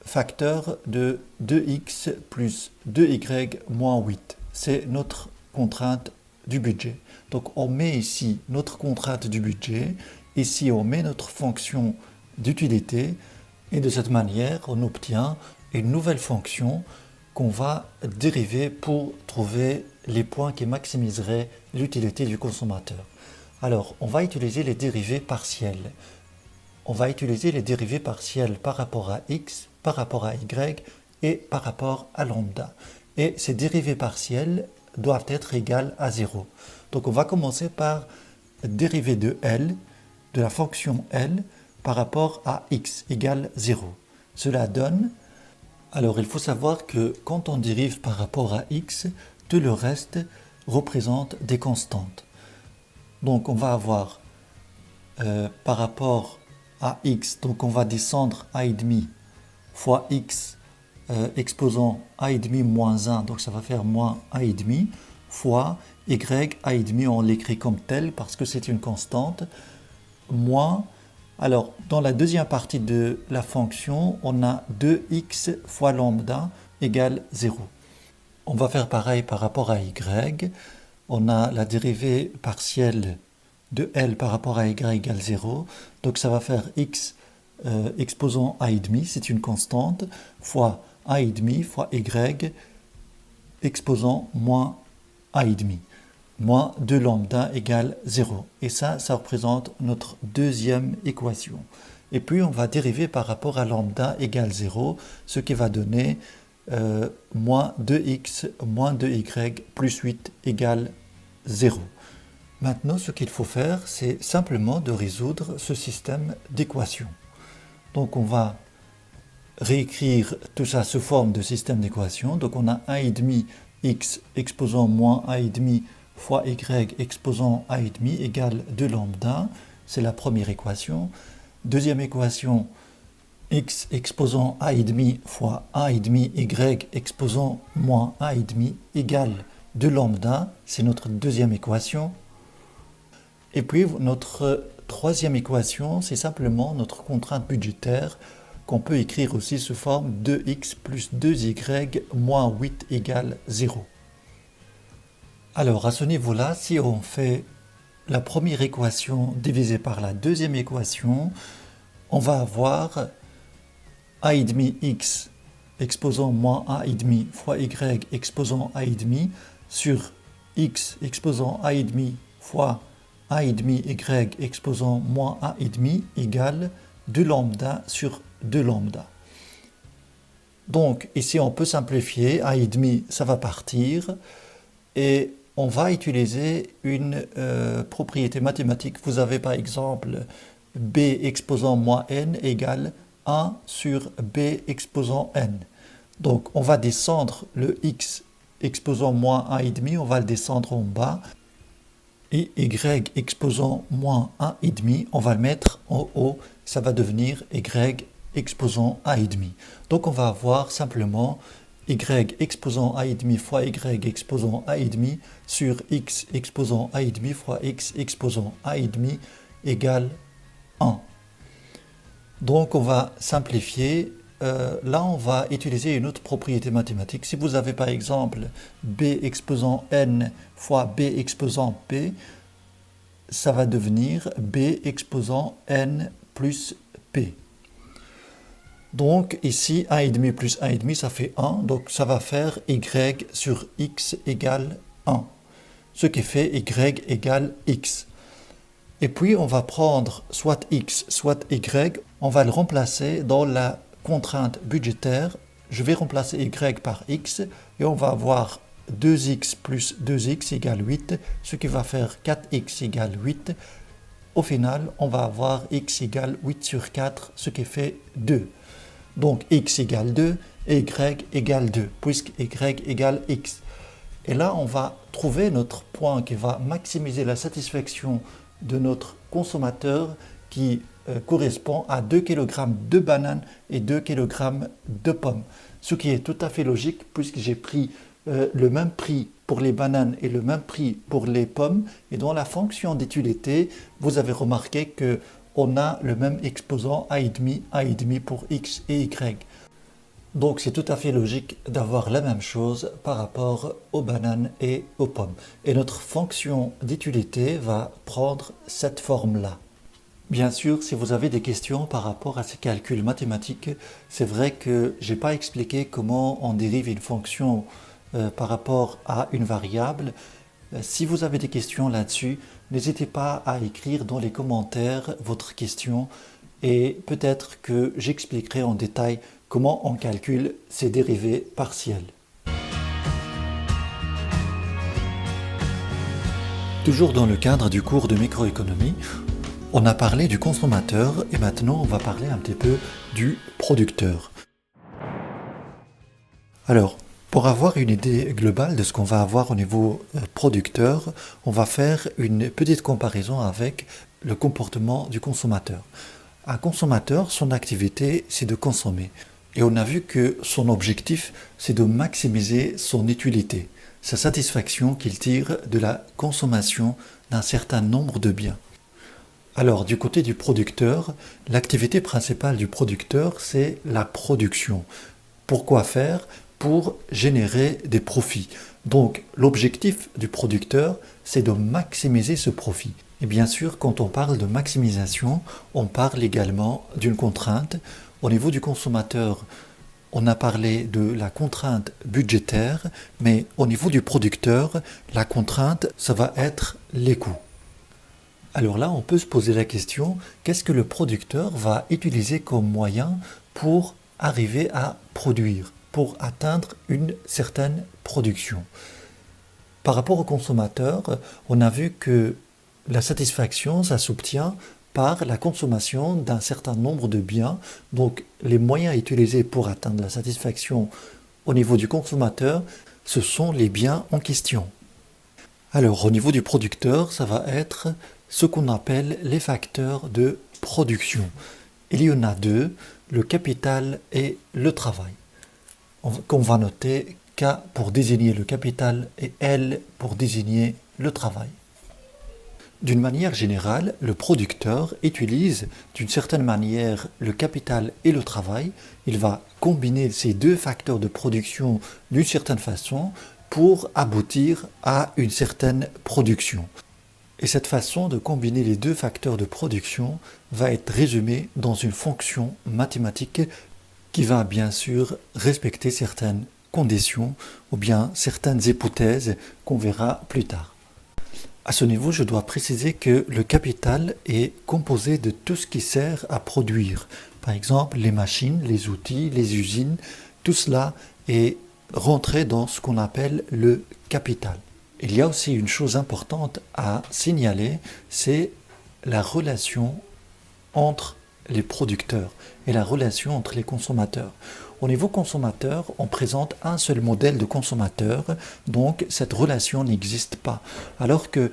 facteur de 2x plus 2y moins 8. C'est notre contrainte du budget. Donc on met ici notre contrainte du budget, ici on met notre fonction d'utilité, et de cette manière on obtient une nouvelle fonction qu'on va dériver pour trouver les points qui maximiseraient l'utilité du consommateur. Alors on va utiliser les dérivées partielles. On va utiliser les dérivées partielles par rapport à x, par rapport à y et par rapport à lambda. Et ces dérivées partielles doivent être égales à 0. Donc on va commencer par dériver de L, de la fonction L, par rapport à x égale 0. Cela donne, alors il faut savoir que quand on dérive par rapport à x, tout le reste représente des constantes. Donc on va avoir par rapport à x, donc on va descendre a et demi fois x exposant a et demi moins 1, donc ça va faire moins a et demi, fois y a et demi, on l'écrit comme tel parce que c'est une constante, moins, alors dans la deuxième partie de la fonction, on a 2x fois lambda égale 0. On va faire pareil par rapport à y, on a la dérivée partielle de L par rapport à y égale 0, donc ça va faire x exposant a et demi, c'est une constante, fois a et demi fois y exposant moins a et demi, moins 2 lambda égale 0. Et ça représente notre deuxième équation. Et puis on va dériver par rapport à lambda égale 0, ce qui va donner moins 2x moins 2y plus 8 égale 0. Maintenant, ce qu'il faut faire, c'est simplement de résoudre ce système d'équations. Donc on va réécrire tout ça sous forme de système d'équations. Donc on a 1,5 x exposant moins 1,5 fois y exposant a,5 égale 2 lambda. C'est la première équation. Deuxième équation, x exposant a,5 fois a,5 y exposant moins a,5 égale 2 lambda. C'est notre deuxième équation. Et puis notre troisième équation, c'est simplement notre contrainte budgétaire qu'on peut écrire aussi sous forme 2x plus 2y moins 8 égale 0. Alors à ce niveau-là, si on fait la première équation divisée par la deuxième équation, on va avoir a,5x exposant moins a,5 fois y exposant a,5 sur x exposant a,5 fois a,5 y exposant moins a,5 égale 2 lambda sur 2 lambda. Donc ici on peut simplifier, a,5 ça va partir et on va utiliser une propriété mathématique. Vous avez par exemple b exposant moins n égale 1 sur b exposant n. Donc on va descendre le x exposant moins 1,5, on va le descendre en bas. Et y exposant moins 1,5, on va le mettre en haut. Ça va devenir y exposant 1,5. Donc on va avoir simplement y exposant 1,5 fois y exposant 1,5 sur x exposant 1,5 fois x exposant 1,5 égale 1. Donc on va simplifier. Là, on va utiliser une autre propriété mathématique. Si vous avez par exemple b exposant n fois b exposant p, ça va devenir b exposant n plus p. Donc ici, 1,5 plus 1,5, ça fait 1. Donc ça va faire y sur x égale 1. Ce qui fait y égale x. Et puis on va prendre soit x, soit y. On va le remplacer dans la contrainte budgétaire. Je vais remplacer y par x. Et on va avoir 2x plus 2x égale 8. Ce qui va faire 4x égale 8. Au final, on va avoir x égale 8 sur 4, ce qui fait 2. Donc x égale 2 et y égale 2, puisque y égale x. Et là, on va trouver notre point qui va maximiser la satisfaction de notre consommateur qui correspond à 2 kg de bananes et 2 kg de pommes. Ce qui est tout à fait logique puisque j'ai pris le même prix pour les bananes et le même prix pour les pommes. Et dans la fonction d'utilité, vous avez remarqué que on a le même exposant a,5 pour x et y. Donc c'est tout à fait logique d'avoir la même chose par rapport aux bananes et aux pommes. Et notre fonction d'utilité va prendre cette forme-là. Bien sûr, si vous avez des questions par rapport à ces calculs mathématiques, c'est vrai que je n'ai pas expliqué comment on dérive une fonction par rapport à une variable. Si vous avez des questions là-dessus, n'hésitez pas à écrire dans les commentaires votre question et peut-être que j'expliquerai en détail comment on calcule ces dérivées partielles. Toujours dans le cadre du cours de microéconomie, on a parlé du consommateur et maintenant on va parler un petit peu du producteur. Alors, pour avoir une idée globale de ce qu'on va avoir au niveau producteur, on va faire une petite comparaison avec le comportement du consommateur. Un consommateur, son activité, c'est de consommer. Et on a vu que son objectif, c'est de maximiser son utilité, sa satisfaction qu'il tire de la consommation d'un certain nombre de biens. Alors, du côté du producteur, l'activité principale du producteur, c'est la production. Pourquoi faire ? Pour générer des profits. Donc, l'objectif du producteur, c'est de maximiser ce profit. Et bien sûr, quand on parle de maximisation, on parle également d'une contrainte. Au niveau du consommateur, on a parlé de la contrainte budgétaire, mais au niveau du producteur, la contrainte, ça va être les coûts. Alors là, on peut se poser la question, qu'est-ce que le producteur va utiliser comme moyen pour arriver à produire, pour atteindre une certaine production? Par rapport au consommateur, on a vu que la satisfaction, ça s'obtient par la consommation d'un certain nombre de biens. Donc, les moyens utilisés pour atteindre la satisfaction au niveau du consommateur, ce sont les biens en question. Alors, au niveau du producteur, ça va être ce qu'on appelle les facteurs de production. Il y en a deux, le capital et le travail. Qu'on va noter K pour désigner le capital et L pour désigner le travail. D'une manière générale, le producteur utilise d'une certaine manière le capital et le travail. Il va combiner ces deux facteurs de production d'une certaine façon pour aboutir à une certaine production. Et cette façon de combiner les deux facteurs de production va être résumée dans une fonction mathématique qui va bien sûr respecter certaines conditions ou bien certaines hypothèses qu'on verra plus tard. À ce niveau, je dois préciser que le capital est composé de tout ce qui sert à produire. Par exemple, les machines, les outils, les usines, tout cela est rentré dans ce qu'on appelle le capital. Il y a aussi une chose importante à signaler, c'est la relation entre les producteurs et la relation entre les consommateurs. Au niveau consommateur, on présente un seul modèle de consommateur, donc cette relation n'existe pas. Alors que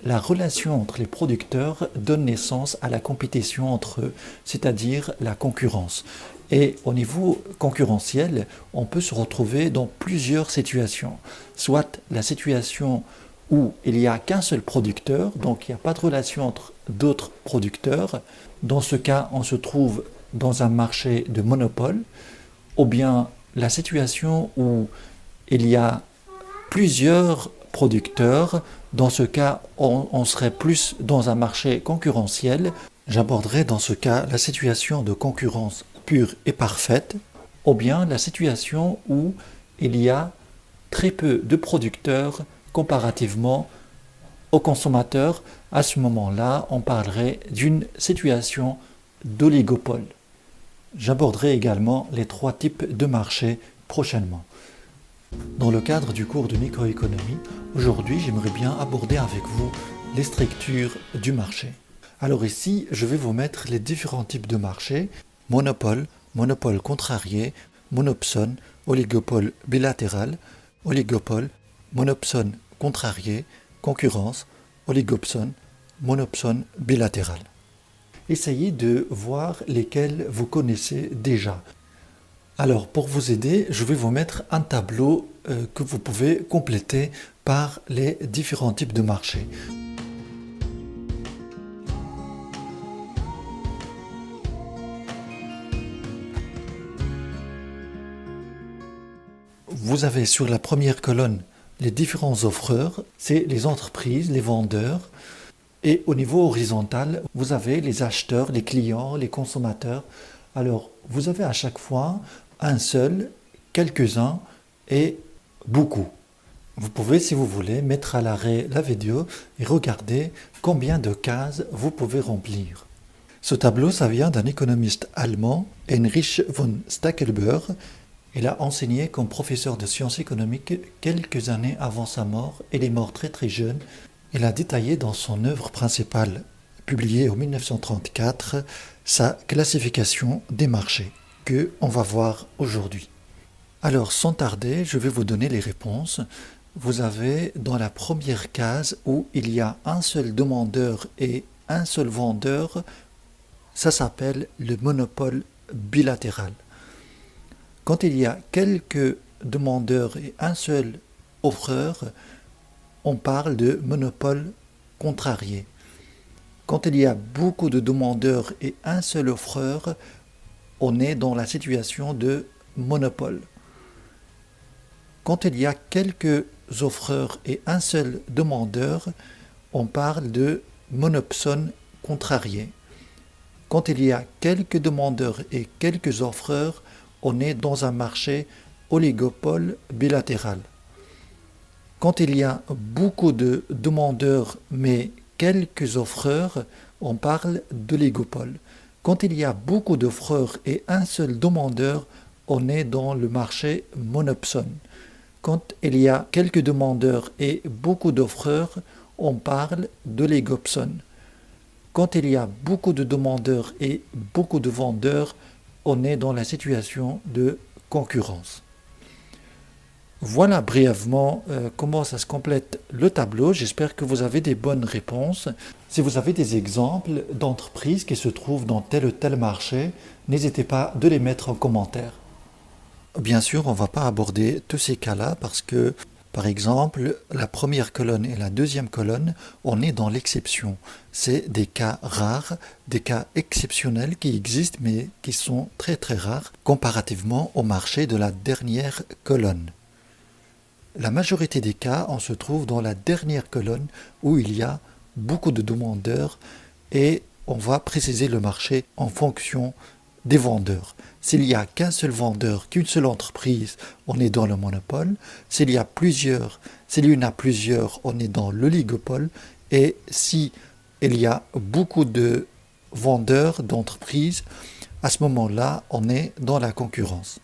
la relation entre les producteurs donne naissance à la compétition entre eux, c'est-à-dire la concurrence. Et au niveau concurrentiel, on peut se retrouver dans plusieurs situations. Soit la situation où il n'y a qu'un seul producteur, donc il n'y a pas de relation entre d'autres producteurs. Dans ce cas, on se trouve dans un marché de monopole, ou bien la situation où il y a plusieurs producteurs. Dans ce cas, on serait plus dans un marché concurrentiel. J'aborderai dans ce cas la situation de concurrence pure et parfaite, ou bien la situation où il y a très peu de producteurs comparativement aux consommateurs. À ce moment-là, on parlerait d'une situation d'oligopole. J'aborderai également les 3 types de marchés prochainement. Dans le cadre du cours de microéconomie, aujourd'hui, j'aimerais bien aborder avec vous les structures du marché. Alors ici, je vais vous mettre les différents types de marchés: monopole, monopole contrarié, monopsone, oligopole bilatéral, oligopole, monopsone contrarié, concurrence, oligopsone, monopsone bilatéral. Essayez de voir lesquels vous connaissez déjà. Alors, pour vous aider, je vais vous mettre un tableau que vous pouvez compléter par les différents types de marchés. Vous avez sur la première colonne les différents offreurs, c'est les entreprises, les vendeurs. Et au niveau horizontal, vous avez les acheteurs, les clients, les consommateurs. Alors, vous avez à chaque fois un seul, quelques-uns et beaucoup. Vous pouvez, si vous voulez, mettre à l'arrêt la vidéo et regarder combien de cases vous pouvez remplir. Ce tableau, ça vient d'un économiste allemand, Heinrich von Stackelber. Il a enseigné comme professeur de sciences économiques quelques années avant sa mort. Il est mort très très jeune. Il a détaillé dans son œuvre principale, publiée en 1934, sa classification des marchés, que on va voir aujourd'hui. Alors, sans tarder, je vais vous donner les réponses. Vous avez dans la première case où il y a un seul demandeur et un seul vendeur, ça s'appelle le monopole bilatéral. Quand il y a quelques demandeurs et un seul offreur, on parle de monopole contrarié. Quand il y a beaucoup de demandeurs et un seul offreur, on est dans la situation de monopole. Quand il y a quelques offreurs et un seul demandeur, on parle de monopsone contrarié. Quand il y a quelques demandeurs et quelques offreurs, on est dans un marché oligopole bilatéral. Quand il y a beaucoup de demandeurs mais quelques offreurs, on parle d'oligopole. Quand il y a beaucoup d'offreurs et un seul demandeur, on est dans le marché monopsone. Quand il y a quelques demandeurs et beaucoup d'offreurs, on parle d'oligopsone. Quand il y a beaucoup de demandeurs et beaucoup de vendeurs, on est dans la situation de concurrence. Voilà brièvement comment ça se complète le tableau. J'espère que vous avez des bonnes réponses. Si vous avez des exemples d'entreprises qui se trouvent dans tel ou tel marché, n'hésitez pas de les mettre en commentaire. Bien sûr, on ne va pas aborder tous ces cas-là parce que, par exemple, la première colonne et la deuxième colonne, on est dans l'exception. C'est des cas rares, des cas exceptionnels qui existent mais qui sont très très rares comparativement au marché de la dernière colonne. La majorité des cas, on se trouve dans la dernière colonne où il y a beaucoup de demandeurs et on va préciser le marché en fonction des vendeurs. S'il n'y a qu'un seul vendeur, qu'une seule entreprise, on est dans le monopole. S'il y en a plusieurs, on est dans l'oligopole. Et si il y a beaucoup de vendeurs, d'entreprises, à ce moment-là, on est dans la concurrence.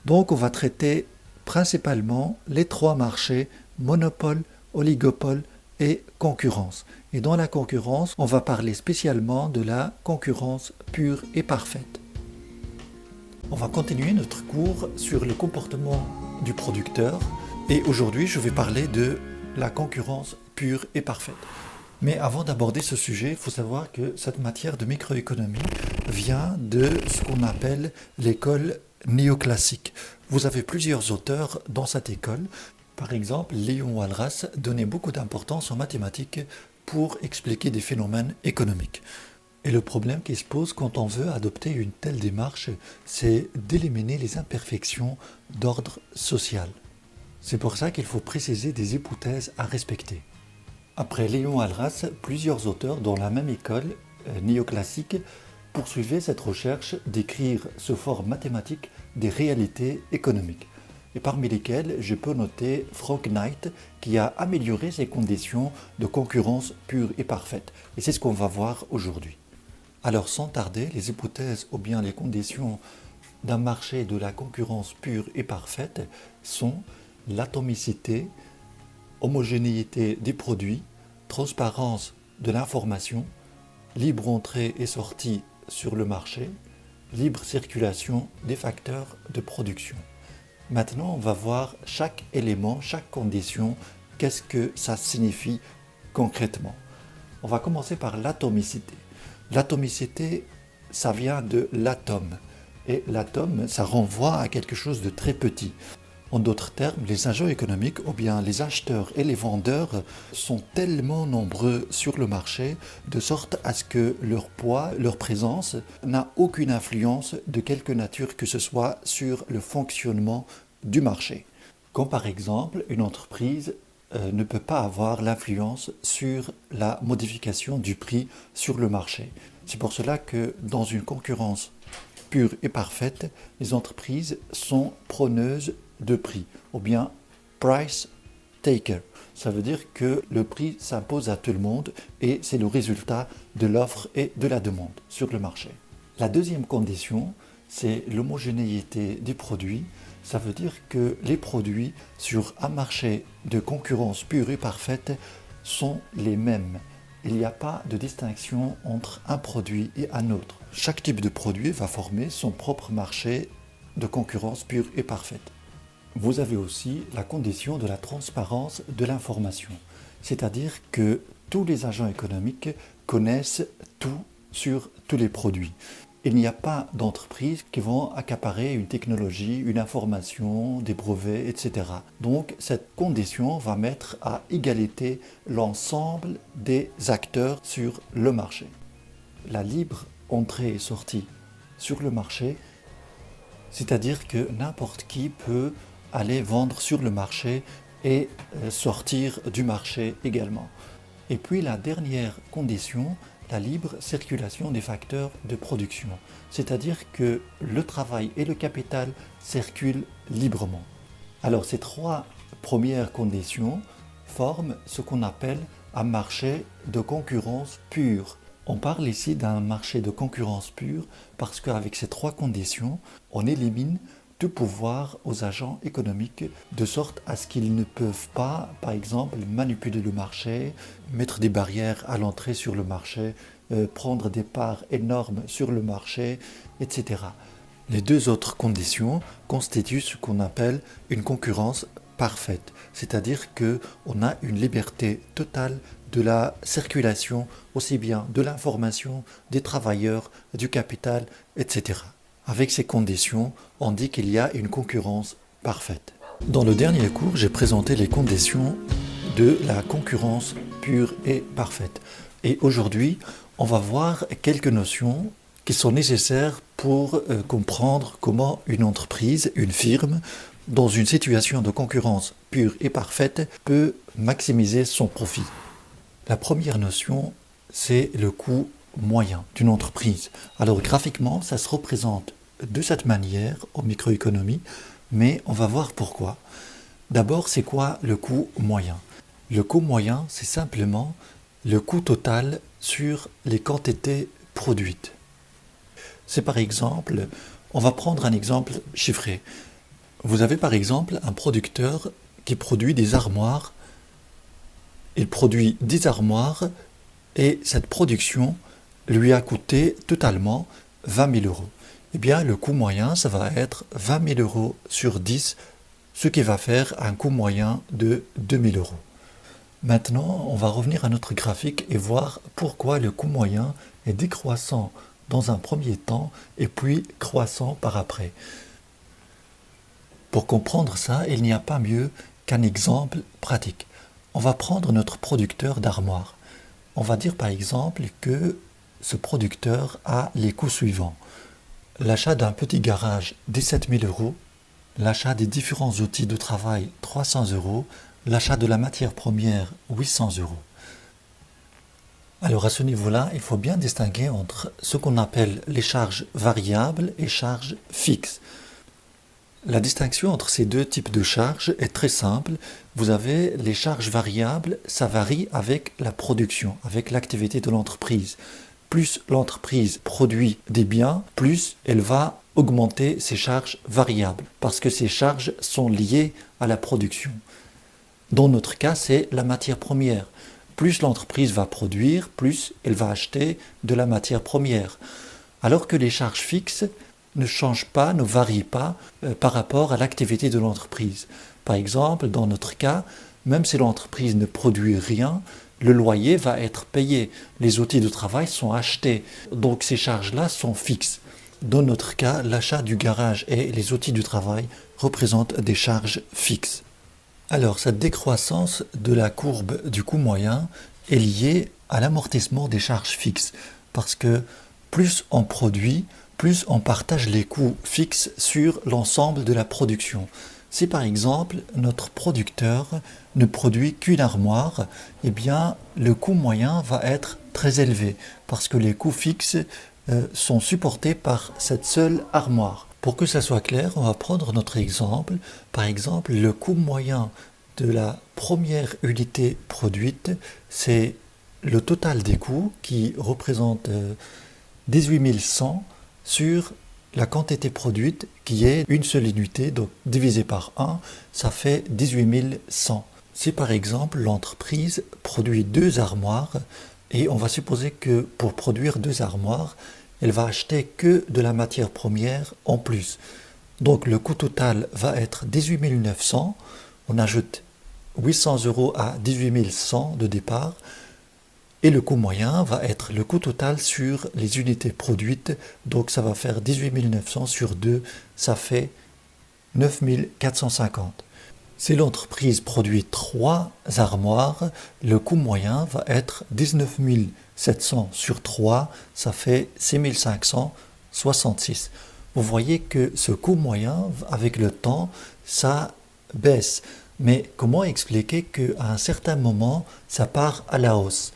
Donc, on va traiter principalement les 3 marchés, monopole, oligopole et concurrence. Et dans la concurrence, on va parler spécialement de la concurrence pure et parfaite. On va continuer notre cours sur le comportement du producteur et aujourd'hui je vais parler de la concurrence pure et parfaite. Mais avant d'aborder ce sujet, il faut savoir que cette matière de microéconomie vient de ce qu'on appelle l'école néoclassique. Vous avez plusieurs auteurs dans cette école. Par exemple, Léon Walras donnait beaucoup d'importance aux mathématiques pour expliquer des phénomènes économiques. Et le problème qui se pose quand on veut adopter une telle démarche, c'est d'éliminer les imperfections d'ordre social. C'est pour ça qu'il faut préciser des hypothèses à respecter. Après Léon Walras, plusieurs auteurs dans la même école néoclassique poursuivaient cette recherche d'écrire sous forme mathématique des réalités économiques. Et parmi lesquels je peux noter Frank Knight qui a amélioré ces conditions de concurrence pure et parfaite. Et c'est ce qu'on va voir aujourd'hui. Alors sans tarder, les hypothèses ou bien les conditions d'un marché de la concurrence pure et parfaite sont l'atomicité, homogénéité des produits, transparence de l'information, libre entrée et sortie sur le marché, libre circulation des facteurs de production. Maintenant, on va voir chaque élément, chaque condition, qu'est-ce que ça signifie concrètement. On va commencer par l'atomicité. L'atomicité, ça vient de l'atome. Et l'atome, ça renvoie à quelque chose de très petit. En d'autres termes, les agents économiques, ou bien les acheteurs et les vendeurs, sont tellement nombreux sur le marché, de sorte à ce que leur poids, leur présence, n'a aucune influence de quelque nature que ce soit sur le fonctionnement du marché. Comme par exemple, une entreprise ne peut pas avoir l'influence sur la modification du prix sur le marché. C'est pour cela que dans une concurrence pure et parfaite, les entreprises sont preneuses de prix, ou bien price taker. Ça veut dire que le prix s'impose à tout le monde et c'est le résultat de l'offre et de la demande sur le marché. La deuxième condition, c'est l'homogénéité des produits. Ça veut dire que les produits sur un marché de concurrence pure et parfaite sont les mêmes. Il n'y a pas de distinction entre un produit et un autre. Chaque type de produit va former son propre marché de concurrence pure et parfaite. Vous avez aussi la condition de la transparence de l'information. C'est-à-dire que tous les agents économiques connaissent tout sur tous les produits. Il n'y a pas d'entreprises qui vont accaparer une technologie, une information, des brevets, etc. Donc cette condition va mettre à égalité l'ensemble des acteurs sur le marché. La libre entrée et sortie sur le marché, c'est-à-dire que n'importe qui peut aller vendre sur le marché et sortir du marché également. Et puis la dernière condition, la libre circulation des facteurs de production, c'est-à-dire que le travail et le capital circulent librement. Alors ces trois premières conditions forment ce qu'on appelle un marché de concurrence pure. On parle ici d'un marché de concurrence pure parce qu'avec ces trois conditions, on élimine tout pouvoir aux agents économiques de sorte à ce qu'ils ne peuvent pas, par exemple, manipuler le marché, mettre des barrières à l'entrée sur le marché, prendre des parts énormes sur le marché, etc. Les deux autres conditions constituent ce qu'on appelle une concurrence parfaite, c'est-à-dire qu'on a une liberté totale de la circulation, aussi bien de l'information, des travailleurs, du capital, etc. Avec ces conditions, on dit qu'il y a une concurrence parfaite. Dans le dernier cours, j'ai présenté les conditions de la concurrence pure et parfaite. Et aujourd'hui, on va voir quelques notions qui sont nécessaires pour comprendre comment une entreprise, une firme, dans une situation de concurrence pure et parfaite, peut maximiser son profit. La première notion, c'est le coût moyen d'une entreprise. Alors graphiquement, ça se représente de cette manière en microéconomie, mais on va voir pourquoi. D'abord, c'est quoi le coût moyen? Le coût moyen, c'est simplement le coût total sur les quantités produites. C'est par exemple, on va prendre un exemple chiffré. Vous avez par exemple un producteur qui produit des armoires. Il produit 10 armoires et cette production lui a coûté totalement 20 000 euros. Eh bien, le coût moyen, ça va être 20 000 euros sur 10, ce qui va faire un coût moyen de 2 000 euros. Maintenant, on va revenir à notre graphique et voir pourquoi le coût moyen est décroissant dans un premier temps et puis croissant par après. Pour comprendre ça, il n'y a pas mieux qu'un exemple pratique. On va prendre notre producteur d'armoire. On va dire par exemple que ce producteur a les coûts suivants. L'achat d'un petit garage, 17 000 euros. L'achat des différents outils de travail, 300 euros. L'achat de la matière première, 800 euros. Alors à ce niveau-là, il faut bien distinguer entre ce qu'on appelle les charges variables et charges fixes. La distinction entre ces deux types de charges est très simple. Vous avez les charges variables, ça varie avec la production, avec l'activité de l'entreprise. Plus l'entreprise produit des biens, plus elle va augmenter ses charges variables, parce que ces charges sont liées à la production. Dans notre cas, c'est la matière première. Plus l'entreprise va produire, plus elle va acheter de la matière première. Alors que les charges fixes ne changent pas, ne varient pas par rapport à l'activité de l'entreprise. Par exemple, dans notre cas, même si l'entreprise ne produit rien, le loyer va être payé. Les outils de travail sont achetés. Donc ces charges-là sont fixes. Dans notre cas, l'achat du garage et les outils du travail représentent des charges fixes. Alors, cette décroissance de la courbe du coût moyen est liée à l'amortissement des charges fixes, parce que plus on produit, plus on partage les coûts fixes sur l'ensemble de la production. Si par exemple notre producteur ne produit qu'une armoire, eh bien le coût moyen va être très élevé, parce que les coûts fixes sont supportés par cette seule armoire. Pour que ça soit clair, on va prendre notre exemple. Par exemple, le coût moyen de la première unité produite, c'est le total des coûts qui représente 18 100 sur la quantité produite qui est une seule unité, donc divisé par 1, ça fait 18 100. Si par exemple l'entreprise produit 2 armoires, et on va supposer que pour produire 2 armoires, elle va acheter que de la matière première en plus. Donc le coût total va être 18 900, on ajoute 800 euros à 18 100 de départ, et le coût moyen va être le coût total sur les unités produites, donc ça va faire 18 900 sur 2, ça fait 9 450. Si l'entreprise produit 3 armoires, le coût moyen va être 19 700 sur 3, ça fait 6 566. Vous voyez que ce coût moyen, avec le temps, ça baisse. Mais comment expliquer qu'à un certain moment, ça part à la hausse?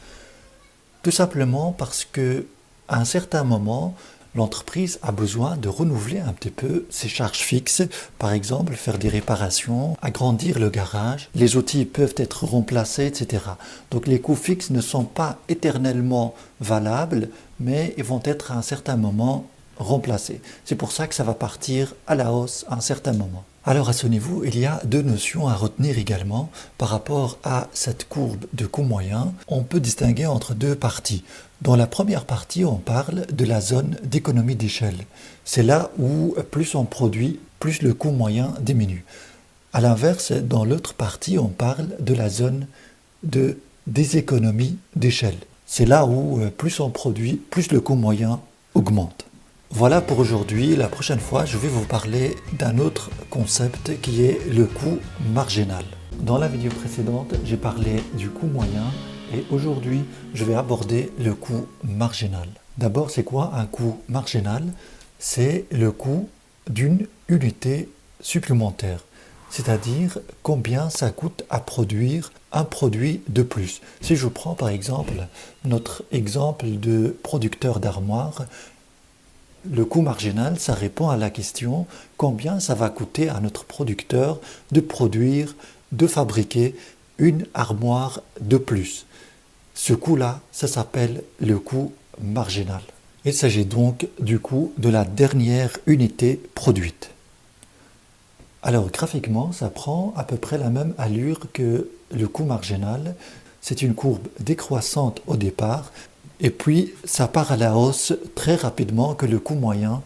Tout simplement parce que à un certain moment, l'entreprise a besoin de renouveler un petit peu ses charges fixes, par exemple faire des réparations, agrandir le garage, les outils peuvent être remplacés, etc. Donc les coûts fixes ne sont pas éternellement valables, mais ils vont être à un certain moment remplacés. C'est pour ça que ça va partir à la hausse à un certain moment. Alors à ce niveau, il y a deux notions à retenir également par rapport à cette courbe de coût moyen. On peut distinguer entre deux parties. Dans la première partie, on parle de la zone d'économie d'échelle. C'est là où plus on produit, plus le coût moyen diminue. À l'inverse, dans l'autre partie, on parle de la zone de déséconomie d'échelle. C'est là où plus on produit, plus le coût moyen augmente. Voilà pour aujourd'hui. La prochaine fois, je vais vous parler d'un autre concept qui est le coût marginal. Dans la vidéo précédente, j'ai parlé du coût moyen et aujourd'hui, je vais aborder le coût marginal. D'abord, c'est quoi un coût marginal? C'est le coût d'une unité supplémentaire, c'est-à-dire combien ça coûte à produire un produit de plus. Si je prends par exemple notre exemple de producteur d'armoires, le coût marginal, ça répond à la question combien ça va coûter à notre producteur de produire, de fabriquer une armoire de plus. Ce coût-là, ça s'appelle le coût marginal. Il s'agit donc du coût de la dernière unité produite. Alors graphiquement, ça prend à peu près la même allure que le coût marginal. C'est une courbe décroissante au départ, et puis ça part à la hausse très rapidement que le coût moyen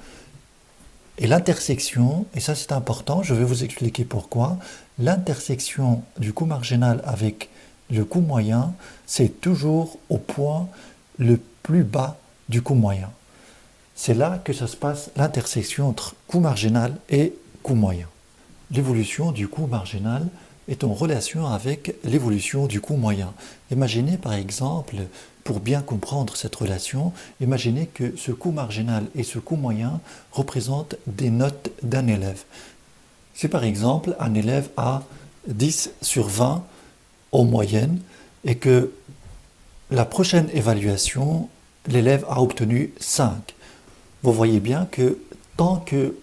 Et l'intersection, et ça c'est important, je vais vous expliquer pourquoi, l'intersection du coût marginal avec le coût moyen, c'est toujours au point le plus bas du coût moyen. C'est là que ça se passe, l'intersection entre coût marginal et coût moyen. L'évolution du coût marginal est en relation avec l'évolution du coût moyen. Imaginez par exemple, pour bien comprendre cette relation, imaginez que ce coût marginal et ce coût moyen représentent des notes d'un élève. Si par exemple un élève a 10 sur 20 en moyenne et que la prochaine évaluation, l'élève a obtenu 5. Vous voyez bien que tant que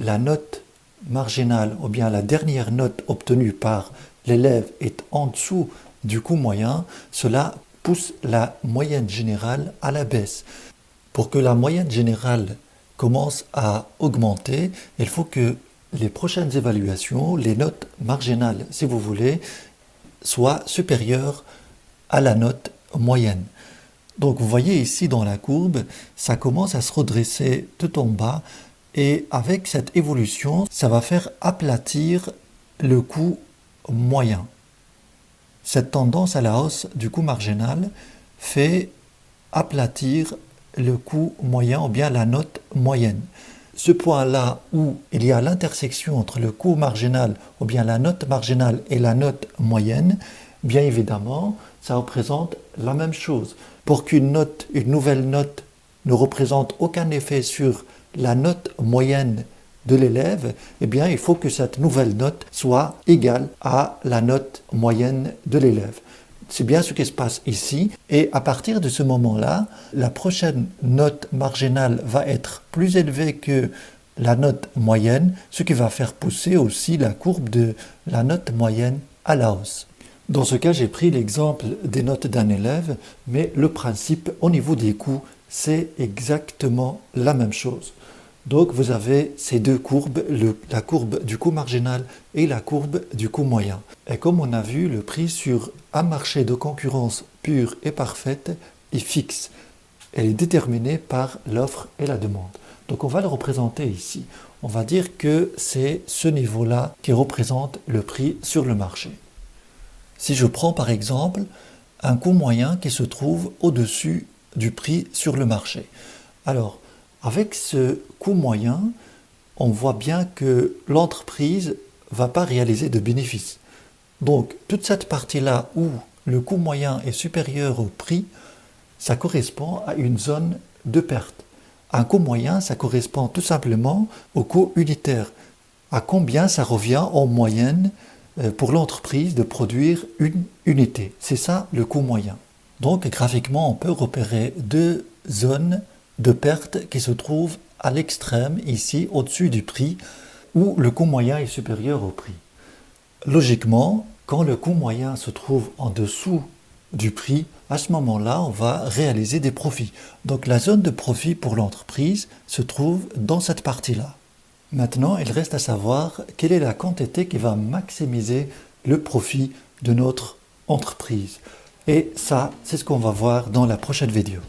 la note marginale ou bien la dernière note obtenue par l'élève est en dessous du coût moyen, cela pousse la moyenne générale à la baisse. Pour que la moyenne générale commence à augmenter, il faut que les prochaines évaluations, les notes marginales si vous voulez, soient supérieures à la note moyenne. Donc vous voyez ici dans la courbe, ça commence à se redresser tout en bas et avec cette évolution, ça va faire aplatir le coût moyen. Cette tendance à la hausse du coût marginal fait aplatir le coût moyen ou bien la note moyenne. Ce point-là où il y a l'intersection entre le coût marginal ou bien la note marginale et la note moyenne, bien évidemment, ça représente la même chose. Pour qu'une note, une nouvelle note, ne représente aucun effet sur la note moyenne de l'élève, eh bien, il faut que cette nouvelle note soit égale à la note moyenne de l'élève. C'est bien ce qui se passe ici. Et à partir de ce moment-là, la prochaine note marginale va être plus élevée que la note moyenne, ce qui va faire pousser aussi la courbe de la note moyenne à la hausse. Dans ce cas, j'ai pris l'exemple des notes d'un élève, mais le principe au niveau des coûts, c'est exactement la même chose. Donc vous avez ces deux courbes, la courbe du coût marginal et la courbe du coût moyen. Et comme on a vu, le prix sur un marché de concurrence pure et parfaite est fixe. Elle est déterminée par l'offre et la demande. Donc on va le représenter ici. On va dire que c'est ce niveau-là qui représente le prix sur le marché. Si je prends par exemple un coût moyen qui se trouve au-dessus du prix sur le marché. Alors, avec ce coût moyen, on voit bien que l'entreprise ne va pas réaliser de bénéfices. Donc, toute cette partie-là où le coût moyen est supérieur au prix, ça correspond à une zone de perte. Un coût moyen, ça correspond tout simplement au coût unitaire. À combien ça revient en moyenne pour l'entreprise de produire une unité. C'est ça le coût moyen. Donc graphiquement, on peut repérer deux zones de perte qui se trouvent à l'extrême, ici, au-dessus du prix, où le coût moyen est supérieur au prix. Logiquement, quand le coût moyen se trouve en dessous du prix, à ce moment-là, on va réaliser des profits. Donc la zone de profit pour l'entreprise se trouve dans cette partie-là. Maintenant, il reste à savoir quelle est la quantité qui va maximiser le profit de notre entreprise. Et ça, c'est ce qu'on va voir dans la prochaine vidéo.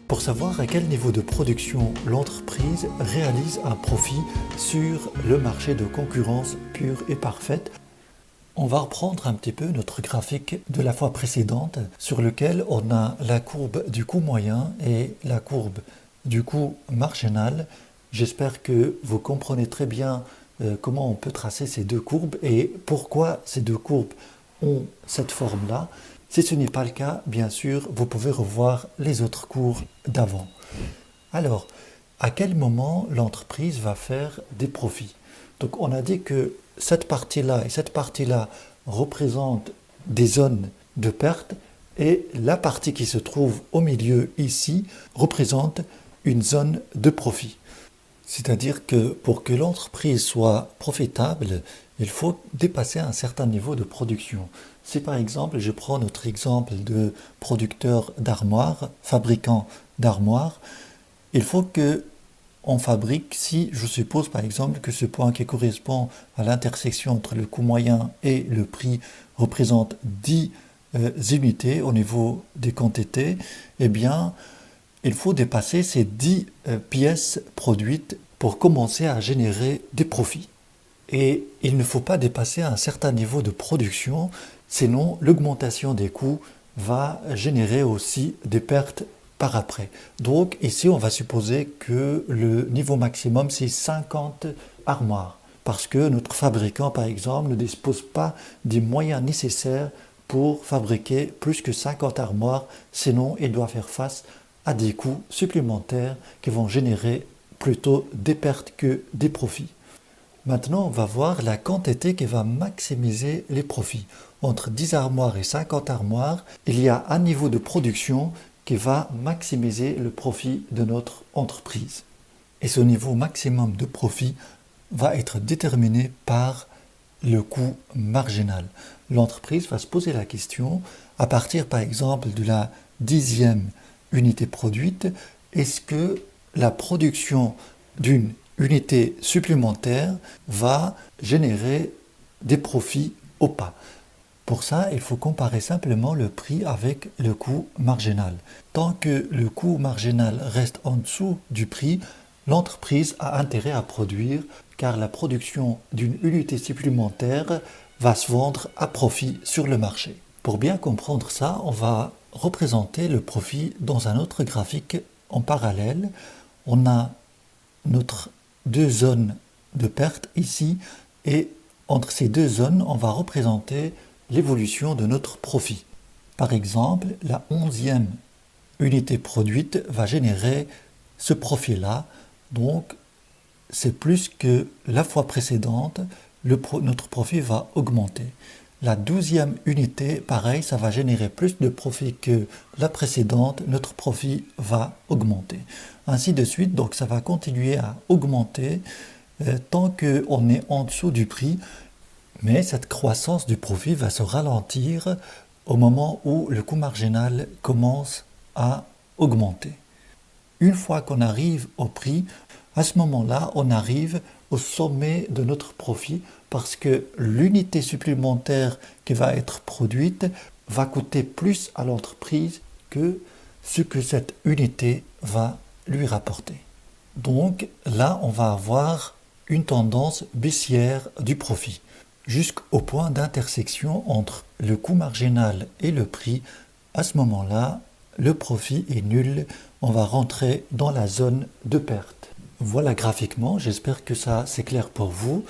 Pour savoir à quel niveau de production l'entreprise réalise un profit sur le marché de concurrence pure et parfaite, on va reprendre un petit peu notre graphique de la fois précédente sur lequel on a la courbe du coût moyen et la courbe du coût marginal. J'espère que vous comprenez très bien comment on peut tracer ces deux courbes et pourquoi ces deux courbes ont cette forme-là. Si ce n'est pas le cas, bien sûr, vous pouvez revoir les autres cours d'avant. Alors, à quel moment l'entreprise va faire des profits? Donc, on a dit que cette partie-là et cette partie-là représentent des zones de perte et la partie qui se trouve au milieu ici représente une zone de profit. C'est-à-dire que pour que l'entreprise soit profitable, il faut dépasser un certain niveau de production. Si par exemple, je prends notre exemple de producteur d'armoires, fabricant d'armoires, il faut que on fabrique, si je suppose par exemple que ce point qui correspond à l'intersection entre le coût moyen et le prix représente 10 unités au niveau des quantités, eh bien, il faut dépasser ces 10 pièces produites pour commencer à générer des profits. Et il ne faut pas dépasser un certain niveau de production, sinon l'augmentation des coûts va générer aussi des pertes par après. Donc ici, on va supposer que le niveau maximum, c'est 50 armoires, parce que notre fabricant, par exemple, ne dispose pas des moyens nécessaires pour fabriquer plus que 50 armoires, sinon il doit faire face à des coûts supplémentaires qui vont générer plutôt des pertes que des profits. Maintenant, on va voir la quantité qui va maximiser les profits. Entre 10 armoires et 50 armoires, il y a un niveau de production qui va maximiser le profit de notre entreprise. Et ce niveau maximum de profit va être déterminé par le coût marginal. L'entreprise va se poser la question, à partir par exemple de la 10e unité produite, est-ce que la production d'une unité supplémentaire va générer des profits ou pas? Pour ça, il faut comparer simplement le prix avec le coût marginal. Tant que le coût marginal reste en dessous du prix, l'entreprise a intérêt à produire, car la production d'une unité supplémentaire va se vendre à profit sur le marché. Pour bien comprendre ça, on va représenter le profit dans un autre graphique en parallèle. On a notre deux zones de perte ici, et entre ces deux zones, on va représenter l'évolution de notre profit. Par exemple, la 11e unité produite va générer ce profit-là, donc c'est plus que la fois précédente, notre profit va augmenter. La 12e unité, pareil, ça va générer plus de profit que la précédente, notre profit va augmenter. Ainsi de suite, donc ça va continuer à augmenter tant qu'on est en dessous du prix, mais cette croissance du profit va se ralentir au moment où le coût marginal commence à augmenter. Une fois qu'on arrive au prix, à ce moment-là, on arrive au sommet de notre profit parce que l'unité supplémentaire qui va être produite va coûter plus à l'entreprise que ce que cette unité va lui rapporter. Donc là, on va avoir une tendance baissière du profit, jusqu'au point d'intersection entre le coût marginal et le prix. À ce moment-là, le profit est nul, on va rentrer dans la zone de perte. Voilà graphiquement, j'espère que ça c'est clair pour vous.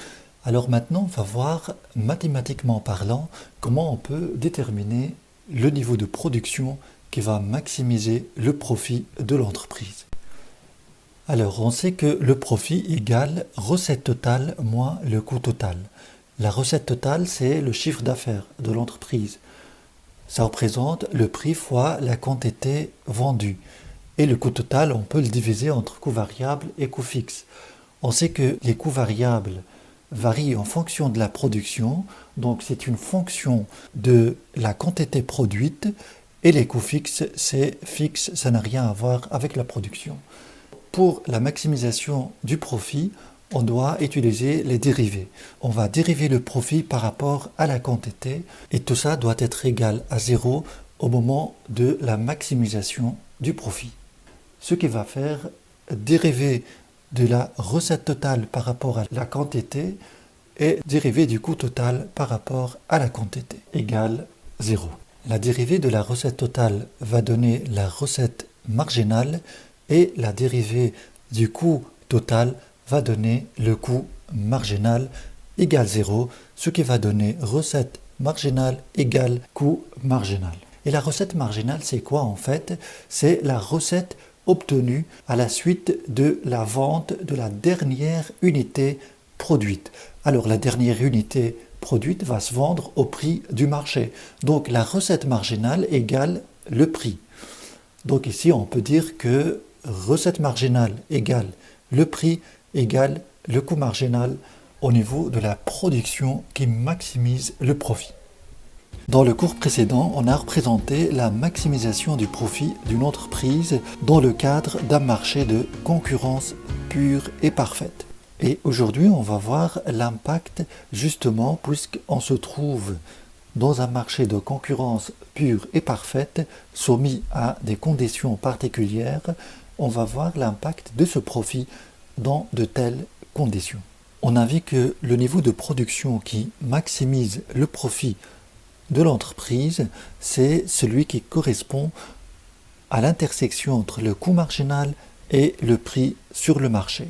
Alors maintenant, on va voir, mathématiquement parlant, comment on peut déterminer le niveau de production qui va maximiser le profit de l'entreprise. Alors, on sait que le profit égale recette totale moins le coût total. La recette totale, c'est le chiffre d'affaires de l'entreprise. Ça représente le prix fois la quantité vendue. Et le coût total, on peut le diviser entre coûts variables et coûts fixes. On sait que les coûts variables varient en fonction de la production, donc c'est une fonction de la quantité produite, et les coûts fixes, c'est fixe, ça n'a rien à voir avec la production. Pour la maximisation du profit, on doit utiliser les dérivés. On va dériver le profit par rapport à la quantité, et tout ça doit être égal à 0 au moment de la maximisation du profit. Ce qui va faire dériver de la recette totale par rapport à la quantité et dériver du coût total par rapport à la quantité égale 0. La dérivée de la recette totale va donner la recette marginale et la dérivée du coût total va donner le coût marginal égale 0, ce qui va donner recette marginale égale coût marginal. Et la recette marginale, c'est quoi en fait? C'est la recette obtenue à la suite de la vente de la dernière unité produite. Alors la dernière unité produite va se vendre au prix du marché. Donc la recette marginale égale le prix. Donc ici on peut dire que recette marginale égale le prix égale le coût marginal au niveau de la production qui maximise le profit. Dans le cours précédent, on a représenté la maximisation du profit d'une entreprise dans le cadre d'un marché de concurrence pure et parfaite. Et aujourd'hui, on va voir l'impact justement puisqu'on se trouve dans un marché de concurrence pure et parfaite soumis à des conditions particulières. On va voir l'impact de ce profit dans de telles conditions. On a vu que le niveau de production qui maximise le profit de l'entreprise, c'est celui qui correspond à l'intersection entre le coût marginal et le prix sur le marché.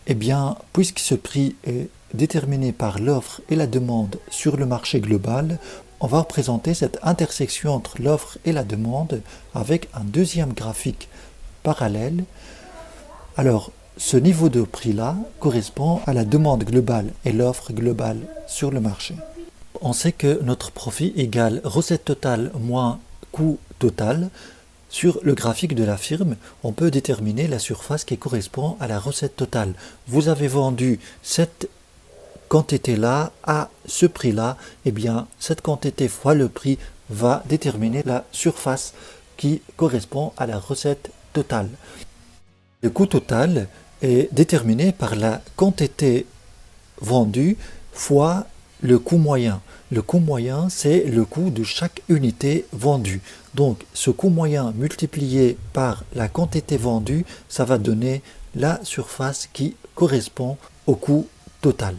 Eh bien, puisque ce prix est déterminé par l'offre et la demande sur le marché global, on va représenter cette intersection entre l'offre et la demande avec un deuxième graphique parallèle. Alors, ce niveau de prix-là correspond à la demande globale et l'offre globale sur le marché. On sait que notre profit égale recette totale moins coût total. Sur le graphique de la firme, on peut déterminer la surface qui correspond à la recette totale. Vous avez vendu cette quantité-là à ce prix-là, eh bien, cette quantité fois le prix va déterminer la surface qui correspond à la recette totale. Le coût total est déterminé par la quantité vendue fois le coût moyen. Le coût moyen, c'est le coût de chaque unité vendue. Donc, ce coût moyen multiplié par la quantité vendue, ça va donner la surface qui correspond au coût total.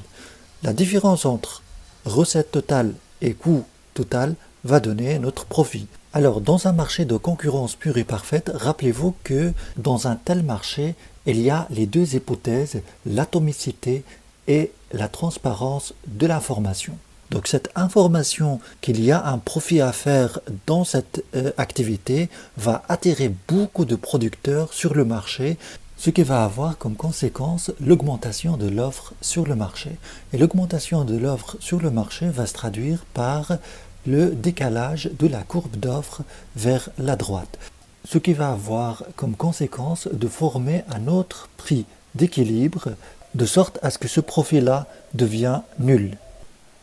La différence entre recette totale et coût total va donner notre profit. Alors, dans un marché de concurrence pure et parfaite, rappelez-vous que dans un tel marché, il y a les deux hypothèses, l'atomicité et la transparence de l'information. Donc cette information qu'il y a un profit à faire dans cette activité va attirer beaucoup de producteurs sur le marché, ce qui va avoir comme conséquence l'augmentation de l'offre sur le marché. Et l'augmentation de l'offre sur le marché va se traduire par le décalage de la courbe d'offre vers la droite, ce qui va avoir comme conséquence de former un autre prix d'équilibre, de sorte à ce que ce profit-là devient nul.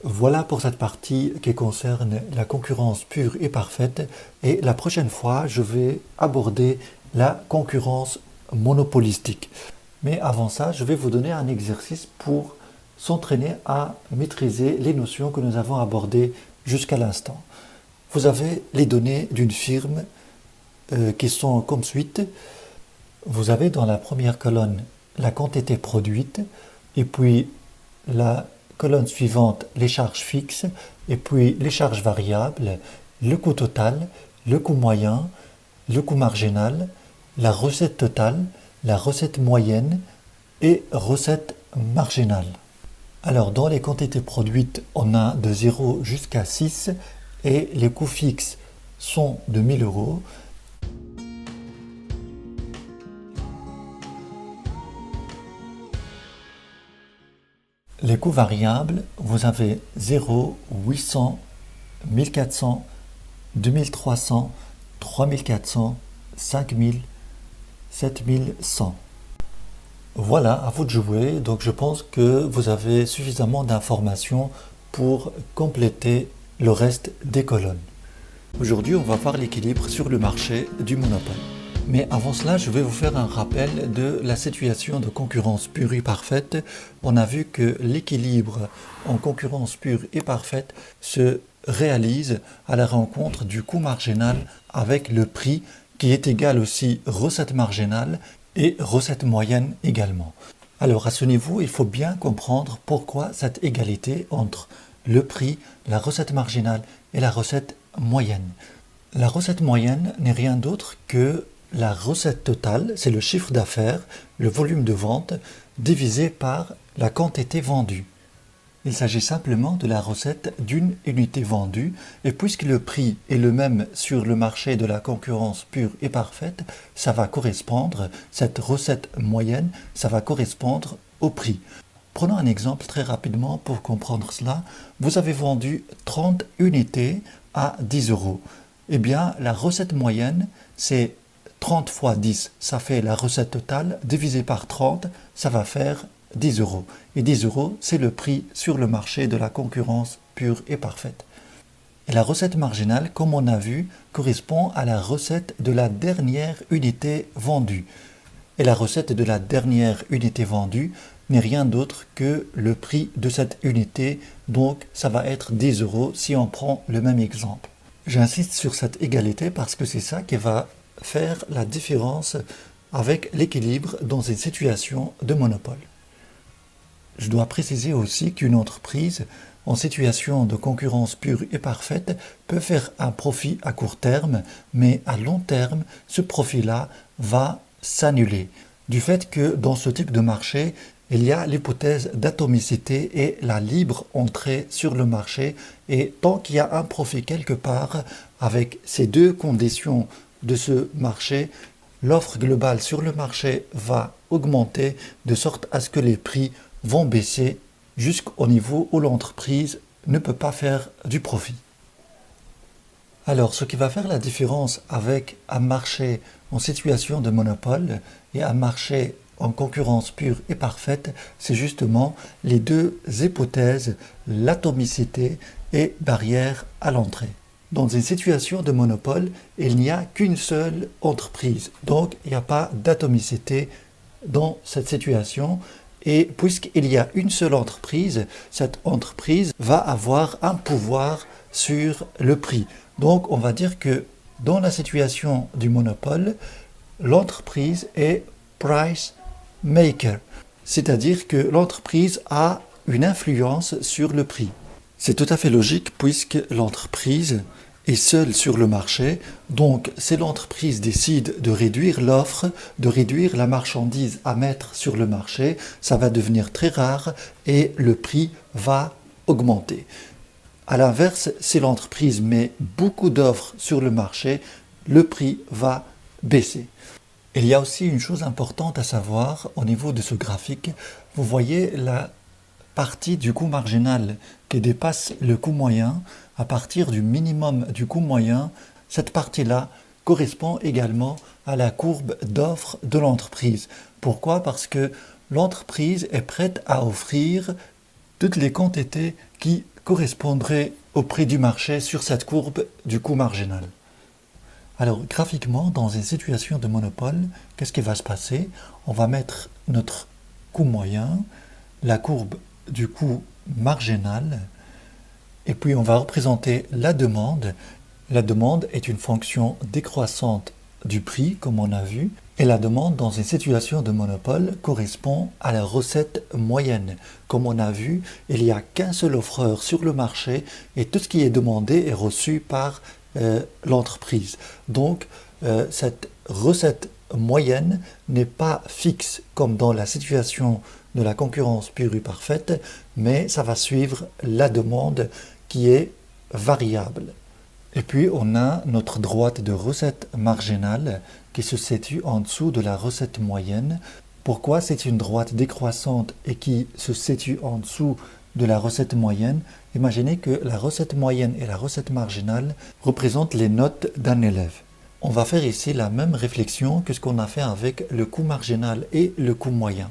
Voilà pour cette partie qui concerne la concurrence pure et parfaite, et la prochaine fois je vais aborder la concurrence monopolistique. Mais avant ça, je vais vous donner un exercice pour s'entraîner à maîtriser les notions que nous avons abordées jusqu'à l'instant. Vous avez les données d'une firme qui sont comme suite. Vous avez dans la première colonne la quantité produite, et puis la colonne suivante les charges fixes, et puis les charges variables, le coût total, le coût moyen, le coût marginal, la recette totale, la recette moyenne et recette marginale. Alors dans les quantités produites, on a de 0 jusqu'à 6 et les coûts fixes sont de 1000 euros. Les coûts variables, vous avez 0, 800, 1400, 2300, 3400, 5000, 7100. Voilà, à vous de jouer. Donc je pense que vous avez suffisamment d'informations pour compléter le reste des colonnes. Aujourd'hui, on va voir l'équilibre sur le marché du monopole. Mais avant cela, je vais vous faire un rappel de la situation de concurrence pure et parfaite. On a vu que l'équilibre en concurrence pure et parfaite se réalise à la rencontre du coût marginal avec le prix qui est égal aussi recette marginale et recette moyenne également. Alors à ce niveau, il faut bien comprendre pourquoi cette égalité entre le prix, la recette marginale et la recette moyenne. La recette moyenne n'est rien d'autre que la recette totale, c'est le chiffre d'affaires, le volume de vente, divisé par la quantité vendue. Il s'agit simplement de la recette d'une unité vendue, et puisque le prix est le même sur le marché de la concurrence pure et parfaite, ça va correspondre, cette recette moyenne, ça va correspondre au prix. Prenons un exemple très rapidement pour comprendre cela. Vous avez vendu 30 unités à 10 euros. Eh bien, la recette moyenne, c'est 30 fois 10, ça fait la recette totale, divisé par 30, ça va faire 10 euros. Et 10 euros, c'est le prix sur le marché de la concurrence pure et parfaite. Et la recette marginale, comme on a vu, correspond à la recette de la dernière unité vendue. Et la recette de la dernière unité vendue n'est rien d'autre que le prix de cette unité, donc ça va être 10 euros si on prend le même exemple. J'insiste sur cette égalité parce que c'est ça qui va faire la différence avec l'équilibre dans une situation de monopole. Je dois préciser aussi qu'une entreprise en situation de concurrence pure et parfaite peut faire un profit à court terme, mais à long terme, ce profit-là va s'annuler. Du fait que dans ce type de marché, il y a l'hypothèse d'atomicité et la libre entrée sur le marché. Et tant qu'il y a un profit quelque part, avec ces deux conditions de ce marché, l'offre globale sur le marché va augmenter de sorte à ce que les prix vont baisser jusqu'au niveau où l'entreprise ne peut pas faire du profit. Alors, ce qui va faire la différence avec un marché en situation de monopole et un marché en concurrence pure et parfaite, c'est justement les deux hypothèses, l'atomicité et barrière à l'entrée. Dans une situation de monopole, il n'y a qu'une seule entreprise, donc il n'y a pas d'atomicité dans cette situation. Et puisqu'il y a une seule entreprise, cette entreprise va avoir un pouvoir sur le prix. Donc on va dire que dans la situation du monopole, l'entreprise est price maker, c'est-à-dire que l'entreprise a une influence sur le prix. C'est tout à fait logique puisque l'entreprise est seule sur le marché, donc si l'entreprise décide de réduire l'offre, de réduire la marchandise à mettre sur le marché, ça va devenir très rare et le prix va augmenter. À l'inverse, si l'entreprise met beaucoup d'offres sur le marché, le prix va baisser. Il y a aussi une chose importante à savoir au niveau de ce graphique. Vous voyez la partie du coût marginal qui dépasse le coût moyen. À partir du minimum du coût moyen, cette partie-là correspond également à la courbe d'offre de l'entreprise. Pourquoi? Parce que l'entreprise est prête à offrir toutes les quantités qui correspondraient au prix du marché sur cette courbe du coût marginal. Alors, graphiquement, dans une situation de monopole, qu'est-ce qui va se passer? On va mettre notre coût moyen, la courbe du coût marginal, et puis on va représenter la demande. La demande est une fonction décroissante du prix, comme on a vu, et la demande dans une situation de monopole correspond à la recette moyenne. Comme on a vu, il n'y a qu'un seul offreur sur le marché et tout ce qui est demandé est reçu par l'entreprise. Donc, cette recette moyenne n'est pas fixe comme dans la situation de la concurrence pure et parfaite, mais ça va suivre la demande qui est variable. Et puis on a notre droite de recette marginale qui se situe en dessous de la recette moyenne. Pourquoi c'est une droite décroissante et qui se situe en dessous de la recette moyenne? Imaginez que la recette moyenne et la recette marginale représentent les notes d'un élève. On va faire ici la même réflexion que ce qu'on a fait avec le coût marginal et le coût moyen.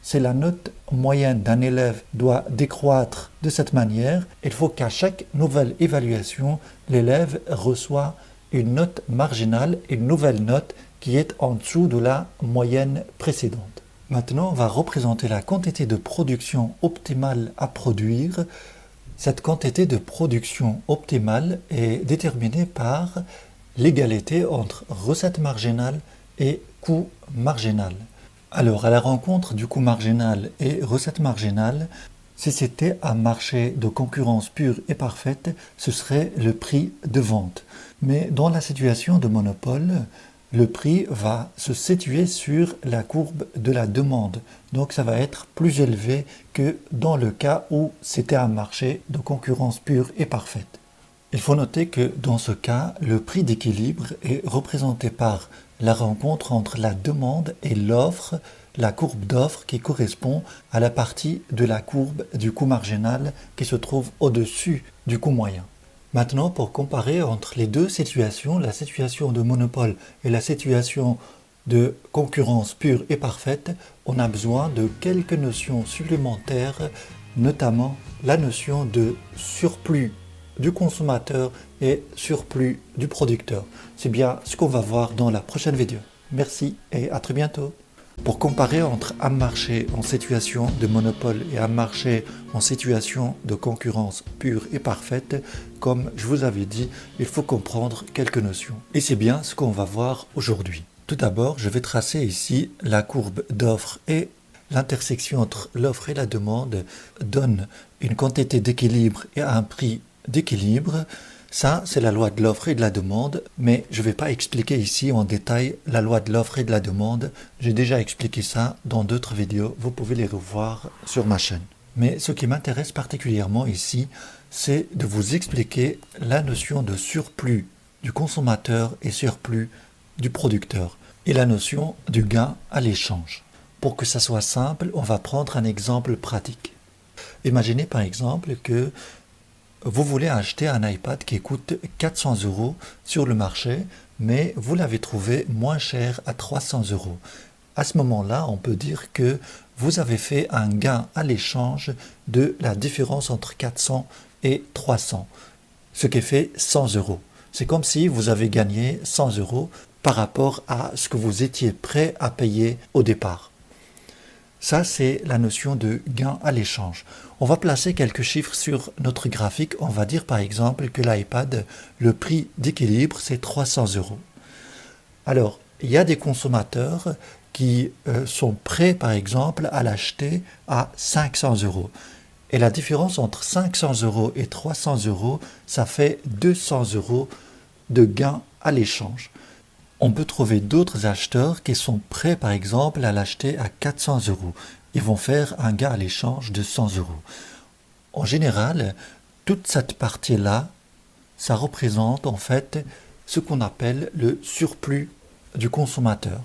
Si la note moyenne d'un élève doit décroître de cette manière, il faut qu'à chaque nouvelle évaluation, l'élève reçoit une note marginale, une nouvelle note qui est en dessous de la moyenne précédente. Maintenant, on va représenter la quantité de production optimale à produire. Cette quantité de production optimale est déterminée par l'égalité entre recette marginale et coût marginal. Alors, à la rencontre du coût marginal et recette marginale, si c'était un marché de concurrence pure et parfaite, ce serait le prix de vente. Mais dans la situation de monopole, le prix va se situer sur la courbe de la demande. Donc ça va être plus élevé que dans le cas où c'était un marché de concurrence pure et parfaite. Il faut noter que dans ce cas, le prix d'équilibre est représenté par la rencontre entre la demande et l'offre, la courbe d'offre qui correspond à la partie de la courbe du coût marginal qui se trouve au-dessus du coût moyen. Maintenant, pour comparer entre les deux situations, la situation de monopole et la situation de concurrence pure et parfaite, on a besoin de quelques notions supplémentaires, notamment la notion de surplus du consommateur et surplus du producteur. C'est bien ce qu'on va voir dans la prochaine vidéo. Merci et à très bientôt. Pour comparer entre un marché en situation de monopole et un marché en situation de concurrence pure et parfaite, comme je vous avais dit, il faut comprendre quelques notions. Et c'est bien ce qu'on va voir aujourd'hui. Tout d'abord, je vais tracer ici la courbe d'offre et l'intersection entre l'offre et la demande donne une quantité d'équilibre et un prix d'équilibre. Ça, c'est la loi de l'offre et de la demande, mais je ne vais pas expliquer ici en détail la loi de l'offre et de la demande. J'ai déjà expliqué ça dans d'autres vidéos, vous pouvez les revoir sur ma chaîne. Mais ce qui m'intéresse particulièrement ici, c'est de vous expliquer la notion de surplus du consommateur et surplus du producteur et la notion du gain à l'échange. Pour que ça soit simple, on va prendre un exemple pratique. Imaginez par exemple que vous voulez acheter un iPad qui coûte 400 € sur le marché, mais vous l'avez trouvé moins cher à 300 €. À ce moment-là, on peut dire que vous avez fait un gain à l'échange de la différence entre 400 et 300, ce qui fait 100 €. C'est comme si vous avez gagné 100 € par rapport à ce que vous étiez prêt à payer au départ. Ça, c'est la notion de gain à l'échange. On va placer quelques chiffres sur notre graphique. On va dire par exemple que l'iPad, le prix d'équilibre, c'est 300 €. Alors, il y a des consommateurs qui sont prêts par exemple à l'acheter à 500 €. Et la différence entre 500 € et 300 €, ça fait 200 € de gain à l'échange. On peut trouver d'autres acheteurs qui sont prêts par exemple à l'acheter à 400 €. Ils vont faire un gain à l'échange de 100 €. En général, toute cette partie-là, ça représente en fait ce qu'on appelle le surplus du consommateur.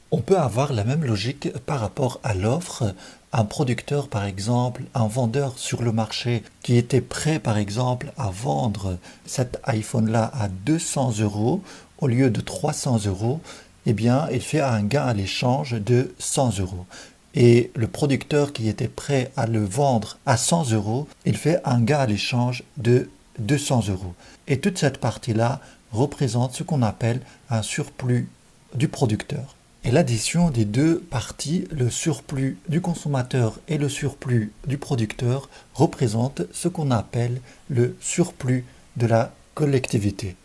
On peut avoir la même logique par rapport à l'offre. Un producteur par exemple, un vendeur sur le marché qui était prêt par exemple à vendre cet iPhone-là à 200 € au lieu de 300 €, eh bien il fait un gain à l'échange de 100 €. Et le producteur qui était prêt à le vendre à 100 €, il fait un gain à l'échange de 200 €. Et toute cette partie-là représente ce qu'on appelle un surplus du producteur. Et l'addition des deux parties, le surplus du consommateur et le surplus du producteur, représente ce qu'on appelle le surplus de la collectivité.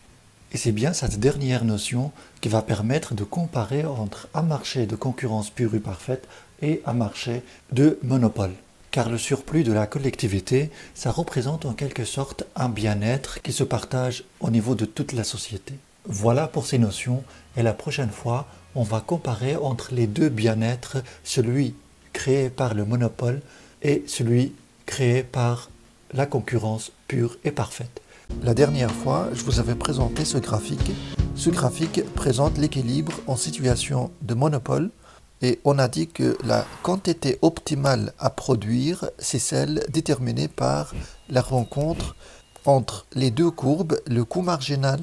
Et c'est bien cette dernière notion qui va permettre de comparer entre un marché de concurrence pure et parfaite et un marché de monopole. Car le surplus de la collectivité, ça représente en quelque sorte un bien-être qui se partage au niveau de toute la société. Voilà pour ces notions, et la prochaine fois, on va comparer entre les deux bien-être, celui créé par le monopole et celui créé par la concurrence pure et parfaite. La dernière fois, je vous avais présenté ce graphique. Ce graphique présente l'équilibre en situation de monopole et on a dit que la quantité optimale à produire, c'est celle déterminée par la rencontre entre les deux courbes, le coût marginal,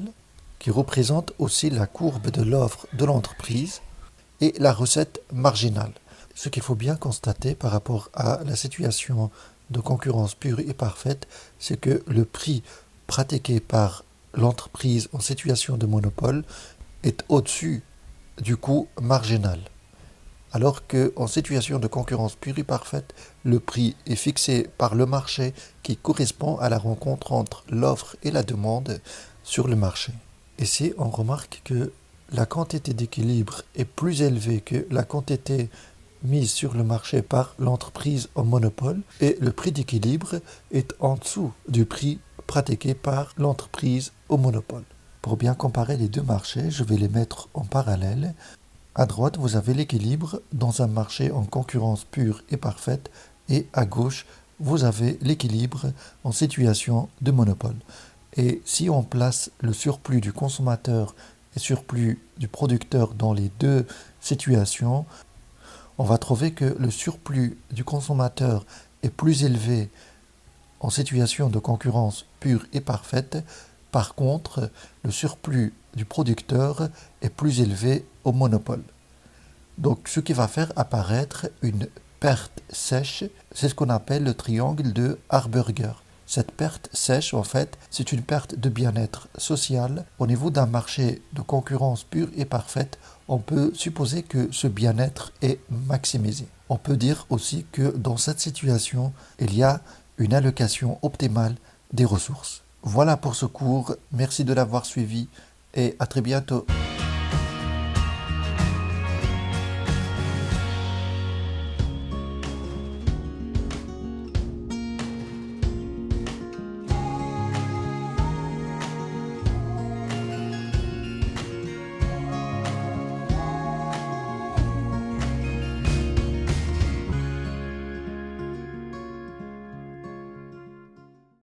qui représente aussi la courbe de l'offre de l'entreprise, et la recette marginale. Ce qu'il faut bien constater par rapport à la situation de concurrence pure et parfaite, c'est que le prix pratiqué par l'entreprise en situation de monopole est au-dessus du coût marginal. Alors qu'en situation de concurrence pure et parfaite, le prix est fixé par le marché qui correspond à la rencontre entre l'offre et la demande sur le marché. Ici, on remarque que la quantité d'équilibre est plus élevée que la quantité mise sur le marché par l'entreprise en monopole et le prix d'équilibre est en dessous du prix pratiqué par l'entreprise au monopole. Pour bien comparer les deux marchés, je vais les mettre en parallèle. À droite, vous avez l'équilibre dans un marché en concurrence pure et parfaite et à gauche, vous avez l'équilibre en situation de monopole. Et si on place le surplus du consommateur et surplus du producteur dans les deux situations, on va trouver que le surplus du consommateur est plus élevé en situation de concurrence pure et parfaite. Par contre, le surplus du producteur est plus élevé au monopole. Donc, ce qui va faire apparaître une perte sèche, c'est ce qu'on appelle le triangle de Harburger. Cette perte sèche, en fait, c'est une perte de bien-être social. Au niveau d'un marché de concurrence pure et parfaite, on peut supposer que ce bien-être est maximisé. On peut dire aussi que dans cette situation, il y a une allocation optimale des ressources. Voilà pour ce cours, merci de l'avoir suivi et à très bientôt.